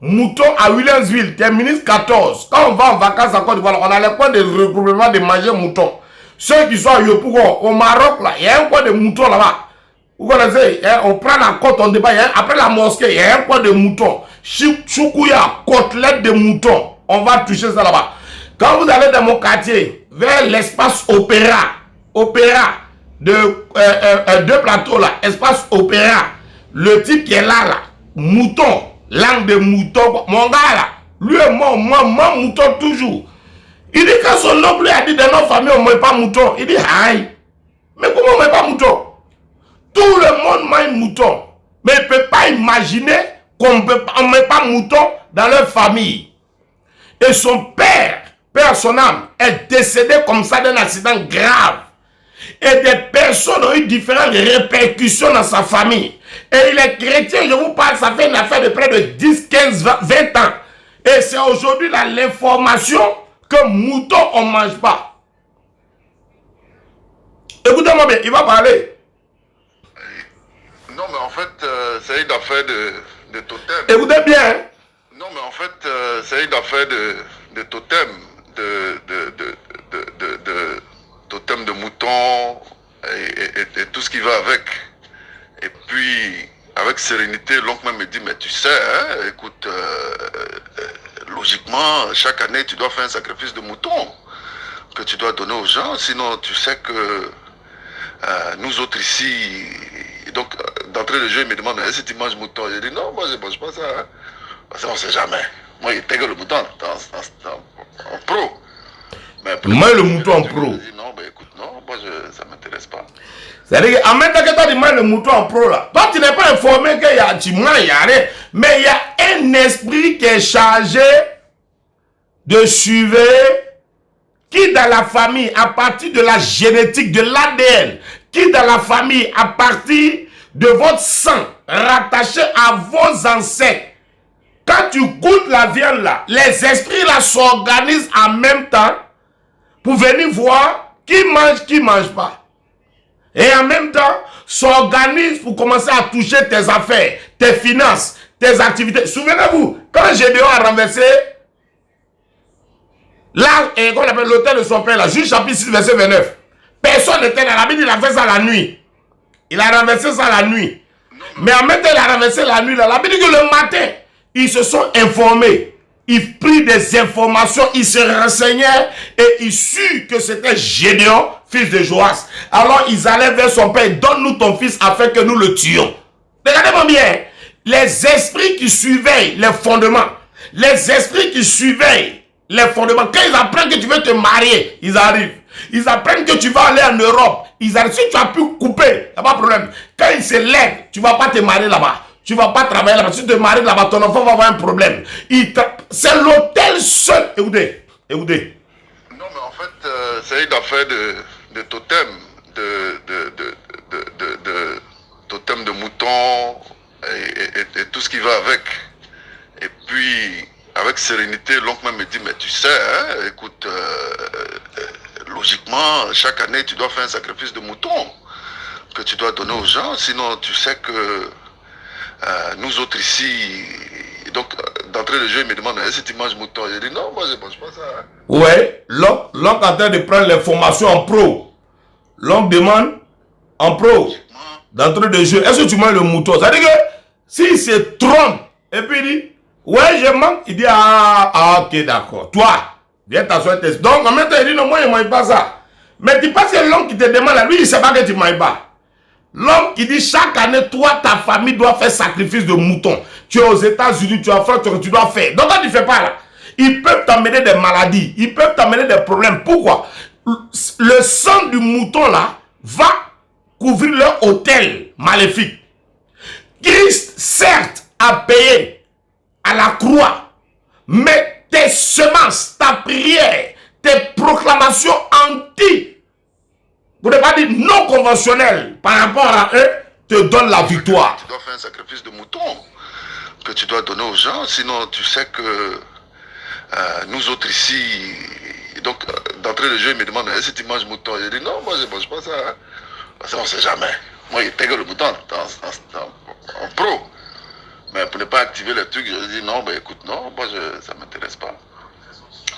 mouton à Williamsville, terminus 14. Quand on va en vacances en Côte d'Ivoire, on a le point de regroupement de manger mouton. Ceux qui sont à Yopougon, au Maroc, là, il y a un point de mouton là-bas. Vous connaissez, on prend la côte, on débat. Après la mosquée, il y a un point de mouton. Choukouya, côtelette de mouton. On va toucher ça là-bas. Quand vous allez dans mon quartier, vers l'espace opéra, deux plateaux là, espace opéra, le type qui est là, mouton, langue de mouton, mon gars là, lui et moi, mouton toujours. Il dit que son oncle lui a dit dans notre famille, on ne mange pas mouton. Il dit, aïe, mais comment on ne mange pas mouton? Tout le monde mange mouton. Mais il ne peut pas imaginer qu'on ne met pas mouton dans leur famille. Et son père, père son âme, est décédé comme ça d'un accident grave. Et des personnes ont eu différentes répercussions dans sa famille. Et il est chrétien, je vous parle, ça fait une affaire de près de 10, 15, 20 ans. Et c'est aujourd'hui l'information que mouton, on ne mange pas. Écoutez-moi bien, il va parler. Non, mais en fait, c'est une affaire de totem. Écoutez bien. Hein? Non, mais en fait, c'est une affaire de totem, de totem de mouton et tout ce qui va avec. Et puis, avec sérénité, l'oncle me dit, mais tu sais, hein, écoute, logiquement, chaque année, tu dois faire un sacrifice de mouton que tu dois donner aux gens, sinon tu sais que nous autres ici, donc d'entrée de jeu, il me demande, est-ce que tu manges mouton? J'ai dit, non, moi je ne mange pas ça. Hein. Parce qu'on ne sait jamais. Moi, il intègre le mouton en pro. Mais moi, le mouton en pro. Je dis, non, ben écoute, non, moi ça ne m'intéresse pas. C'est-à-dire qu'en même temps que toi, tu manges le mouton en pro là, toi, tu n'es pas informé qu'il y a, tu manges, il y a rien. Mais il y a un esprit qui est chargé de suivre, qui dans la famille, à partir de la génétique, de l'ADN, qui dans la famille, à partir de votre sang, rattaché à vos ancêtres. Quand tu goûtes la viande là, les esprits là s'organisent en même temps pour venir voir qui mange pas. Et en même temps, s'organisent pour commencer à toucher tes affaires, tes finances, tes activités. Souvenez-vous, quand Gédéon a renversé là, qu'on appelle l'autel de son père, là, Juge chapitre 6, verset 29. Personne n'était là. La Bible, il a fait ça la nuit. Il a renversé ça la nuit. Mais en même temps, il a renversé la nuit. Là. La Bible dit que le matin, ils se sont informés. Ils prirent des informations. Ils se renseignaient. Et ils surent que c'était Gédéon, fils de Joas. Alors, ils allaient vers son père. Donne-nous ton fils afin que nous le tuions. Regardez-moi bien. Les esprits qui surveillent les fondements. Les esprits qui surveillent les fondements. Quand ils apprennent que tu veux te marier, ils arrivent. Ils apprennent que tu vas aller en Europe. Ils arrivent. Si tu as pu couper, il n'y a pas de problème. Quand ils se lèvent, tu ne vas pas te marier là-bas. Tu ne vas pas travailler là-bas. Si tu te maries là-bas, ton enfant va avoir un problème. C'est l'hôtel seul. Écoutez. Écoutez. Non, mais en fait, c'est une affaire de totem. De totem de mouton et tout ce qui va avec. Et puis, avec sérénité, l'oncle me dit, mais tu sais, hein, écoute, logiquement, chaque année, tu dois faire un sacrifice de mouton que tu dois donner aux gens, sinon tu sais que nous autres ici, donc d'entrée de jeu, il me demande, est-ce que tu manges mouton? J'ai dit, non, moi je ne mange pas ça. Hein. Ouais, l'oncle est en train de prendre l'information en pro. L'oncle demande en pro, d'entrée de jeu, est-ce que tu manges le mouton? Ça veut dire que s'il se trompe, et puis il dit, ouais, je mange, il dit, ok, d'accord. Toi, viens t'asseoir. Donc, en même temps, il dit, non, moi, je ne mange pas ça. Mais tu penses que l'homme qui te demande, lui, il ne sait pas que tu ne manges pas. L'homme qui dit, chaque année, toi, ta famille doit faire sacrifice de mouton. Tu es aux États-Unis, tu es en France, tu dois faire. Donc, quand tu ne fais pas là, ils peuvent t'amener des maladies, ils peuvent t'amener des problèmes. Pourquoi? Le sang du mouton, là, va couvrir leur hôtel maléfique. Christ, certes, a payé à la croix, mais tes semences, ta prière, tes proclamations anti, vous n'avez pas dit non conventionnelles par rapport à eux, te donnent la victoire. Tu dois faire un sacrifice de mouton que tu dois donner aux gens, sinon tu sais que nous autres ici, donc d'entrée de jeu, il me demande, est-ce que tu manges mouton? J'ai dit, non, moi je ne mange pas ça. Hein. Parce qu'on ne sait jamais. Moi, il intègre le mouton en pro. Mais pour ne pas activer le truc, je dis non, ben écoute, non, moi ça ne m'intéresse pas.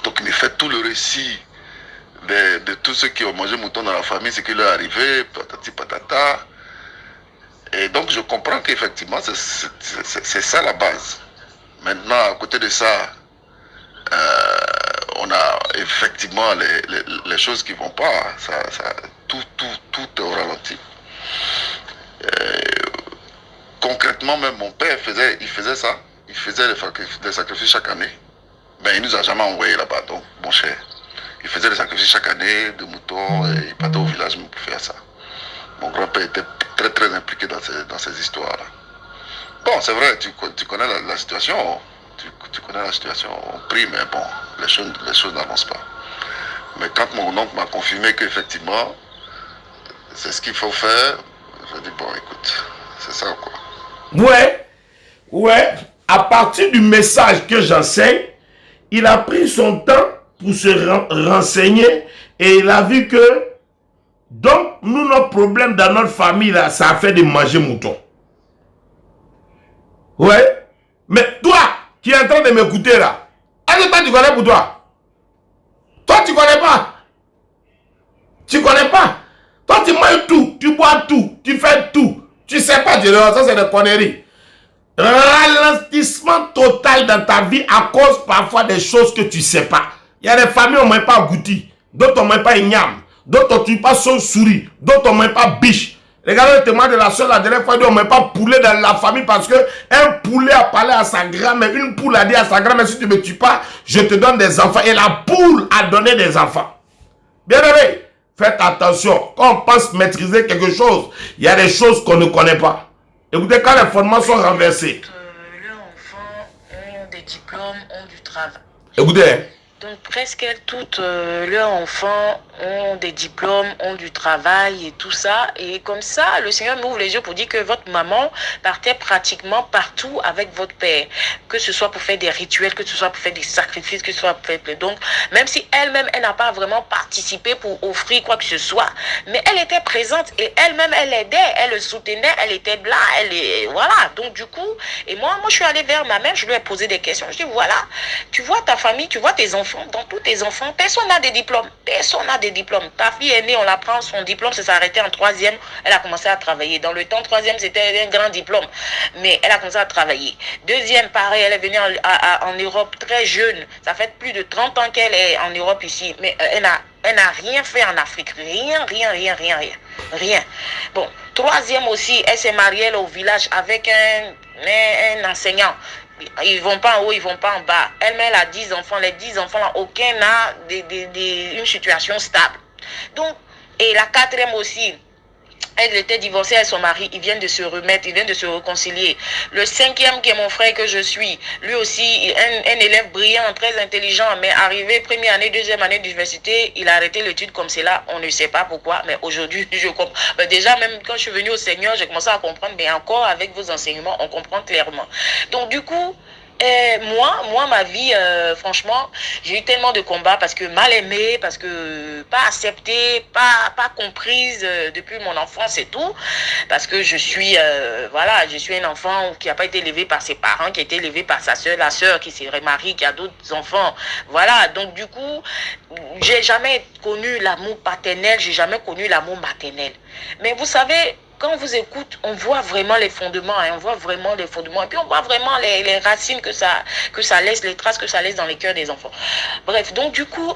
Donc il me fait tout le récit de tous ceux qui ont mangé mouton dans la famille, ce qui leur est arrivé, patati patata. Et donc je comprends qu'effectivement c'est ça la base. Maintenant, à côté de ça, on a effectivement les choses qui ne vont pas. Tout est au ralenti. concrètement, même mon père il faisait ça. Il faisait des sacrifices chaque année. Mais il ne nous a jamais envoyé là-bas, donc mon cher. Il faisait des sacrifices chaque année de moutons et il partait au village pour faire ça. Mon grand-père était très très impliqué dans ces histoires-là. Bon, c'est vrai, tu connais la situation. Tu connais la situation. On prie, mais bon, les choses n'avancent pas. Mais quand mon oncle m'a confirmé qu'effectivement, c'est ce qu'il faut faire, je dis bon, écoute, c'est ça quoi. Ouais. À partir du message que j'enseigne, il a pris son temps pour se renseigner et il a vu que, donc, nous, nos problèmes dans notre famille, là, ça a fait de manger mouton. Ouais. Mais toi, qui es en train de m'écouter là, est-ce que toi, tu connais pour toi? Toi, tu connais pas. Tu connais pas. Toi, tu manges tout, tu bois tout, tu fais tout. Tu sais pas, ça c'est des conneries. Ralentissement total dans ta vie à cause parfois des choses que tu sais pas. Il y a des familles on ne mange pas goutti, d'autres on ne mange pas igname, d'autres on ne tue pas son souris, d'autres on ne mange pas biche. Regardez le témoin de la soeur la dernière fois, on ne mange pas poulet dans la famille parce que un poulet a parlé à sa grand-mère, une poule a dit à sa grand-mère, si tu ne me tues pas, je te donne des enfants. Et la poule a donné des enfants. Bien aimé, faites attention. Quand on pense maîtriser quelque chose, il y a des choses qu'on ne connaît pas. Écoutez, quand les fondements sont renversés. Leurs enfants ont des diplômes, ont du travail. Écoutez. Donc presque toutes leurs enfants ont des diplômes, ont du travail et tout ça. Et comme ça, le Seigneur m'ouvre les yeux pour dire que votre maman partait pratiquement partout avec votre père. Que ce soit pour faire des rituels, que ce soit pour faire des sacrifices, que ce soit pour faire... Donc, même si elle-même, elle n'a pas vraiment participé pour offrir quoi que ce soit, mais elle était présente et elle-même, elle aidait, elle le soutenait, elle était là, voilà. Donc du coup, et moi, je suis allée vers ma mère, je lui ai posé des questions. Je dis, voilà, tu vois ta famille, tu vois tes enfants, dans tous tes enfants, personne n'a des diplômes. Personne n'a des diplômes. Ta fille est née, on la prend son diplôme, ça s'est arrêté en 3e. Elle a commencé à travailler. Dans le temps, 3e, c'était un grand diplôme. Mais elle a commencé à travailler. 2e, pareil, elle est venue en Europe très jeune. Ça fait plus de 30 ans qu'elle est en Europe ici. Mais elle n'a rien fait en Afrique. Rien. Bon, 3e aussi, elle s'est mariée là, au village avec un enseignant. Ils vont pas en haut, ils vont pas en bas. Elle-même a 10 enfants. Les 10 enfants, là, aucun n'a une situation stable. Donc, et la 4e aussi, elle était divorcée avec son mari. Ils viennent de se remettre, ils viennent de se réconcilier. Le 5e, qui est mon frère que je suis, lui aussi, un élève brillant, très intelligent, mais arrivé première année, 2e année d'université, il a arrêté l'étude comme cela. On ne sait pas pourquoi, mais aujourd'hui, je comprends. Mais déjà, même quand je suis venue au Seigneur, j'ai commencé à comprendre, mais encore avec vos enseignements, on comprend clairement. Donc, du coup, moi, ma vie, franchement, j'ai eu tellement de combats parce que mal aimée, parce que pas acceptée, pas comprise depuis mon enfance et tout. Parce que je suis, je suis un enfant qui n'a pas été élevé par ses parents, qui a été élevé par sa soeur, la soeur qui s'est remariée, qui a d'autres enfants. Voilà, donc du coup, j'ai jamais connu l'amour paternel, j'ai jamais connu l'amour maternel. Mais vous savez, quand on vous écoute, on voit vraiment les fondements, on voit vraiment les fondements, et puis on voit vraiment les racines que ça laisse, les traces que ça laisse dans les cœurs des enfants. Bref, donc du coup,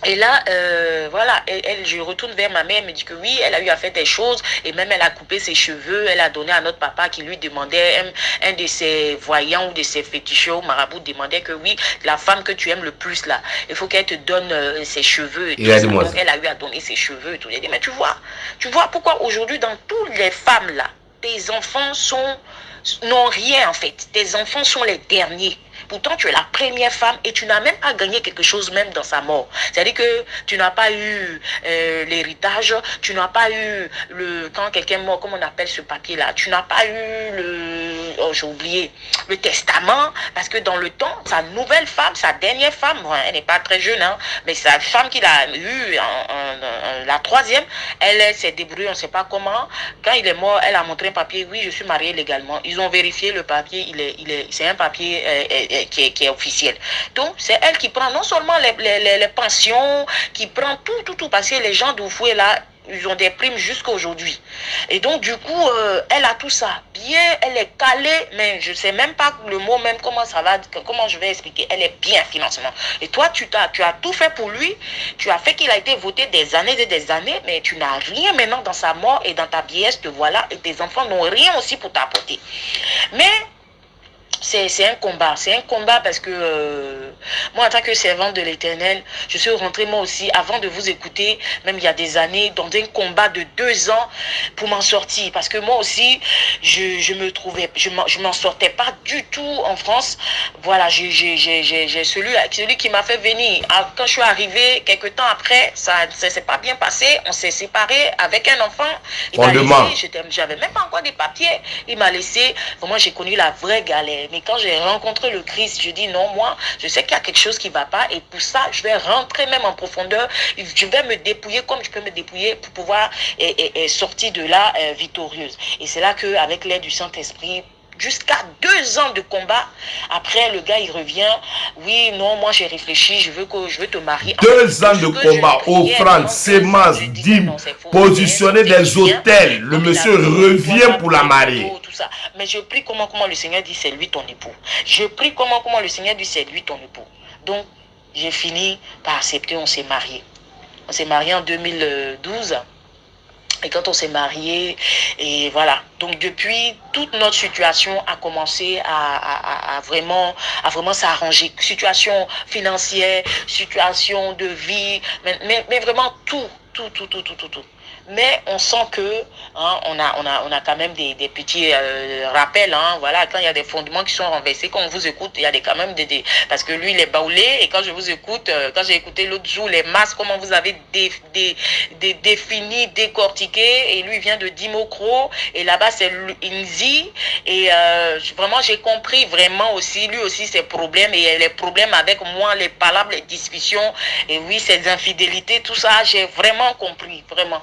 et là, je retourne vers ma mère, elle me dit que oui, elle a eu à faire des choses, et même elle a coupé ses cheveux, elle a donné à notre papa qui lui demandait, un de ses voyants ou de ses féticheurs, marabout, demandait que oui, la femme que tu aimes le plus là, il faut qu'elle te donne ses cheveux. Et tout ça. Donc elle a eu à donner ses cheveux et tout. J'ai dit, mais tu vois pourquoi aujourd'hui dans toutes les femmes là, tes enfants n'ont rien en fait, tes enfants sont les derniers. Pourtant, tu es la première femme et tu n'as même pas gagné quelque chose même dans sa mort. C'est-à-dire que tu n'as pas eu l'héritage, tu n'as pas eu quand quelqu'un est mort, comment on appelle ce papier-là, tu n'as pas eu j'ai oublié, le testament, parce que dans le temps, sa nouvelle femme, sa dernière femme, elle n'est pas très jeune, hein, mais sa femme qu'il a eue, la 3e, elle s'est débrouillée, on ne sait pas comment. Quand il est mort, elle a montré un papier, oui, je suis mariée légalement. Ils ont vérifié le papier, c'est un papier qui est officiel. Donc, c'est elle qui prend non seulement les pensions, qui prend tout, parce que les gens d'Oufoué là, ils ont des primes jusqu'à aujourd'hui. Et donc, du coup, elle a tout ça. Bien, elle est calée, mais je ne sais même pas le mot même, comment ça va, comment je vais expliquer. Elle est bien financièrement. Et toi, tu as tout fait pour lui. Tu as fait qu'il a été voté des années et des années, mais tu n'as rien maintenant dans sa mort et dans ta vieillesse, te voilà, et tes enfants n'ont rien aussi pour t'apporter. Mais c'est un combat parce que moi en tant que servante de l'Éternel, je suis rentrée moi aussi avant de vous écouter, même il y a des années, dans un combat de 2 ans pour m'en sortir, parce que moi aussi je me trouvais, je m'en sortais pas du tout en France. Voilà, j'ai celui qui m'a fait venir. Quand je suis arrivée quelques temps après, ça s'est pas bien passé, on s'est séparés avec un enfant. Il m'a laissé, j'avais même pas encore des papiers, il m'a laissé. Vraiment, j'ai connu la vraie galère. Mais quand j'ai rencontré le Christ, je dis non, moi, je sais qu'il y a quelque chose qui ne va pas. Et pour ça, je vais rentrer même en profondeur. Je vais me dépouiller comme je peux me dépouiller pour pouvoir sortir de là victorieuse. Et c'est là qu'avec l'aide du Saint-Esprit, jusqu'à 2 ans de combat, après le gars il revient, oui, non, moi j'ai réfléchi, je veux te marier. 2 ans de combat, offrande, sémence, dîme, positionner des hôtels, le monsieur revient pour la marier. Tout ça. Mais je prie comment le Seigneur dit c'est lui ton époux. Je prie comment le Seigneur dit c'est lui ton époux. Donc j'ai fini par accepter, on s'est marié. On s'est marié en 2012. Et quand on s'est marié, et voilà. Donc depuis, toute notre situation a commencé à vraiment s'arranger. Situation financière, situation de vie, mais vraiment tout. Mais on sent que on a quand même des petits rappels. Voilà, quand il y a des fondements qui sont renversés, quand on vous écoute, il y a quand même des parce que lui il est baoulé, et quand je vous écoute, quand j'ai écouté l'autre jour les masses, comment vous avez défini, décortiqué, et lui il vient de Dimokro, et là-bas c'est Inzi, et vraiment j'ai compris vraiment aussi, lui aussi ses problèmes, et les problèmes avec moi, les palabres, les discussions, et oui, ces infidélités, tout ça, j'ai vraiment compris, vraiment.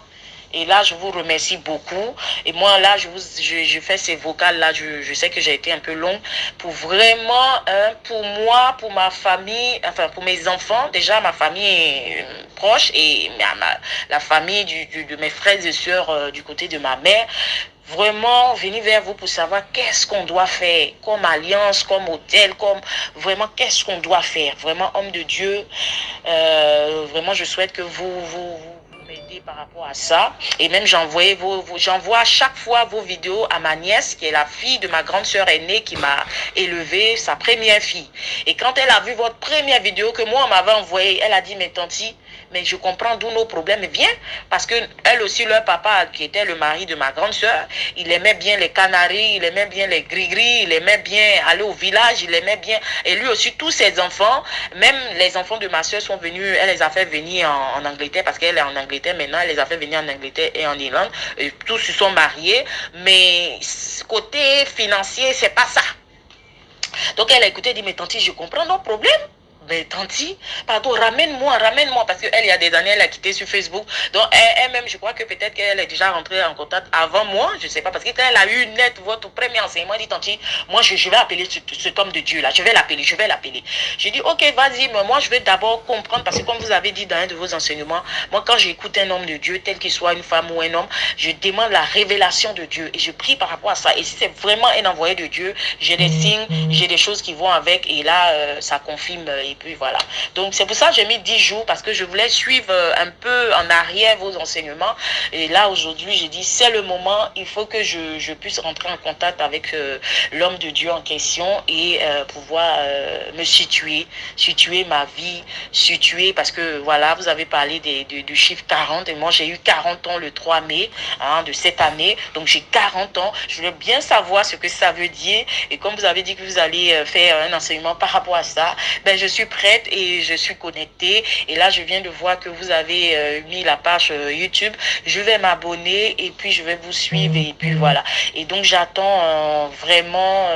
Et là, je vous remercie beaucoup. Et moi, là, je fais ces vocales-là. Je sais que j'ai été un peu longue. Pour vraiment, pour moi, pour ma famille, enfin, pour mes enfants, déjà, ma famille proche et la famille de mes frères et sœurs du côté de ma mère. Vraiment, venir vers vous pour savoir qu'est-ce qu'on doit faire comme alliance, comme hôtel, comme vraiment qu'est-ce qu'on doit faire. Vraiment, homme de Dieu, vraiment, je souhaite que vous m'aider par rapport à ça. Et même j'envoie à chaque fois vos vidéos à ma nièce, qui est la fille de ma grande sœur aînée, qui m'a élevé, sa première fille. Et quand elle a vu votre première vidéo que moi on m'avait envoyée, elle a dit mais tanti, mais je comprends d'où nos problèmes viennent, parce que elle aussi, leur papa, qui était le mari de ma grande sœur, il aimait bien les canaris, il aimait bien les gris-gris, il aimait bien aller au village, il aimait bien, et lui aussi, tous ses enfants, même les enfants de ma sœur sont venus, elle les a fait venir en Angleterre, parce qu'elle est en Angleterre maintenant, elle les a fait venir en Angleterre et en Irlande, et tous se sont mariés, mais côté financier, c'est pas ça. Donc elle a écouté, elle dit, mais tanti, je comprends nos problèmes. Mais tanti, pardon, ramène-moi, parce qu'elle, il y a des années, elle a quitté sur Facebook. Donc, elle-même, je crois que peut-être qu'elle est déjà rentrée en contact avant moi, je ne sais pas, parce que quand elle a eu net votre premier enseignement, elle dit, tanti, moi, je vais appeler cet homme de Dieu-là, je vais l'appeler. J'ai dit, ok, vas-y, mais moi, je vais d'abord comprendre, parce que comme vous avez dit dans un de vos enseignements, moi, quand j'écoute un homme de Dieu, tel qu'il soit une femme ou un homme, je demande la révélation de Dieu, et je prie par rapport à ça. Et si c'est vraiment un envoyé de Dieu, j'ai des signes, j'ai des choses qui vont avec, et là, ça confirme. Et puis voilà. Donc c'est pour ça que j'ai mis 10 jours, parce que je voulais suivre un peu en arrière vos enseignements. Et là aujourd'hui j'ai dit c'est le moment, il faut que je puisse rentrer en contact avec l'homme de Dieu en question et pouvoir me situer ma vie, parce que voilà, vous avez parlé du chiffre 40 et moi j'ai eu 40 ans le 3 mai de cette année. Donc j'ai 40 ans. Je voulais bien savoir ce que ça veut dire, et comme vous avez dit que vous allez faire un enseignement par rapport à ça, ben je suis prête et je suis connectée. Et là je viens de voir que vous avez mis la page YouTube. Je vais m'abonner et puis je vais vous suivre, et puis voilà. Et donc j'attends vraiment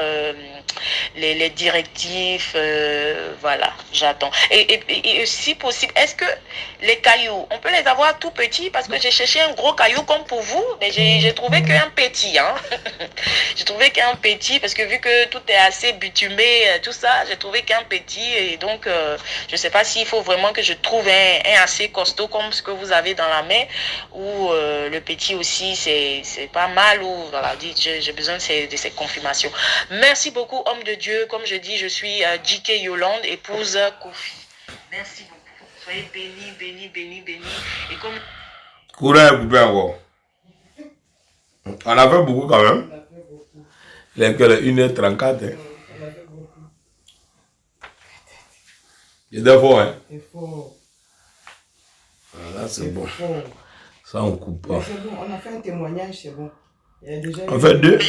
les directives. Voilà, j'attends. Et si possible, est-ce que les cailloux, on peut les avoir tout petits? Parce que j'ai cherché un gros caillou comme pour vous, mais j'ai trouvé qu'un petit. Hein. J'ai trouvé qu'un petit, parce que vu que tout est assez bitumé, tout ça, j'ai trouvé qu'un petit. Et donc, je ne sais pas s'il faut vraiment que je trouve un assez costaud comme ce que vous avez dans la main, ou le petit aussi, c'est pas mal, ou voilà, j'ai besoin de ces confirmations. Merci beaucoup, homme de Dieu. Comme je dis, je suis J.K. Yolande, épouse Kofi. Merci beaucoup. Soyez bénis, bénis, bénis, bénis. Et comme... Courage, poupée encore. On a fait beaucoup quand même. Il est que 1h34. Hein. Il est fort, hein? C'est fort. Voilà, c'est bon. Fort. Ça, on coupe pas. C'est bon, on a fait un témoignage, c'est bon. Il y a déjà on fait 2?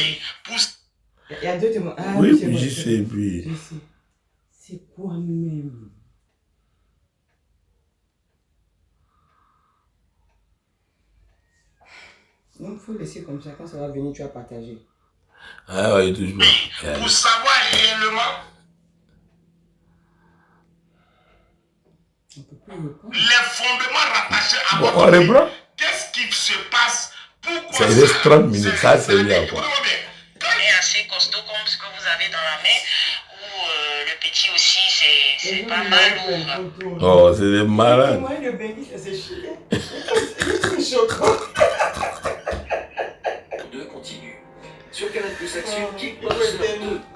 Il y a 2 témoignages. Ah, oui, c'est puis bon, j'y sais, puis... C'est quoi même? Donc, il faut laisser comme ça. Quand ça va venir, tu vas partager. Ah oui, toujours. Pour savoir réellement les fondements rattachés à bon, votre on vie. reprend. Qu'est-ce qui se passe? Pourquoi Ça reste 30 minutes, ça c'est bien quoi. est assez costaud comme ce que vous avez dans la main, ou le petit aussi, c'est pas mal. Oh, c'est des malades. Moi, le baby, ça c'est chiant. C'est choquant. Deux continue. Sur Canal Plus Action, Kickboxer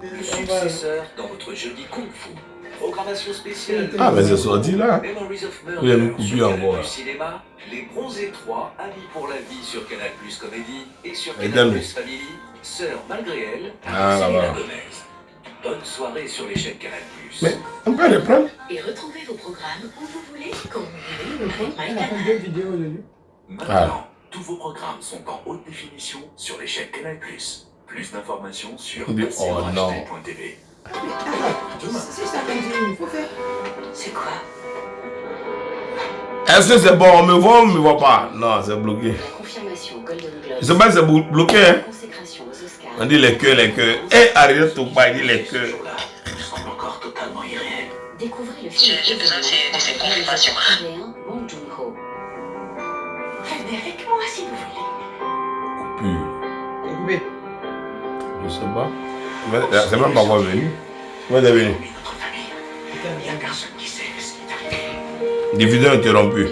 2, le successeur dans votre jeudi Kung Fu. Programmation spéciale. Ah, mais c'est sorti là. Memories of Murder. Il y a une coupure Sur Canal encore. Plus Cinéma, Les Bronzés 3, Amis pour la vie sur Canal Plus Comédie et sur Et Canal Dami. Plus Family, Sœur malgré elle, Ah, Selena là-bas. Gomez. Bonne soirée sur les chaînes Canal Plus. Mais on peut reprendre. Et retrouvez vos programmes où vous voulez, quand vous voulez, avec Elle a fait 2 vidéos aujourd'hui. Maintenant, tous vos programmes sont en haute définition sur les chaînes Canal Plus. Plus d'informations sur Oh non. acrht.tv. Si ça continue, il faut faire. C'est quoi? Est-ce que c'est bon? On me voit ou on me voit pas? Non, c'est bloqué. La confirmation Golden Globe. Je sais pas si c'est bloqué, hein? Consécration aux Oscars. On dit les queues, les queues. Et arrête tout pas, il dit les queues. Semble encore totalement irréel. Découvrez le film. J'ai besoin de ces confirmations. Coréen Bong Joon-ho. Venez avec moi si vous voulez. Coupure. Coupé. Je sais pas. Mais c'est même pas encore venu. Où est venu? Notre famille, il n'y a personne qui sait ce qui est arrivé. Diffusion interrompue.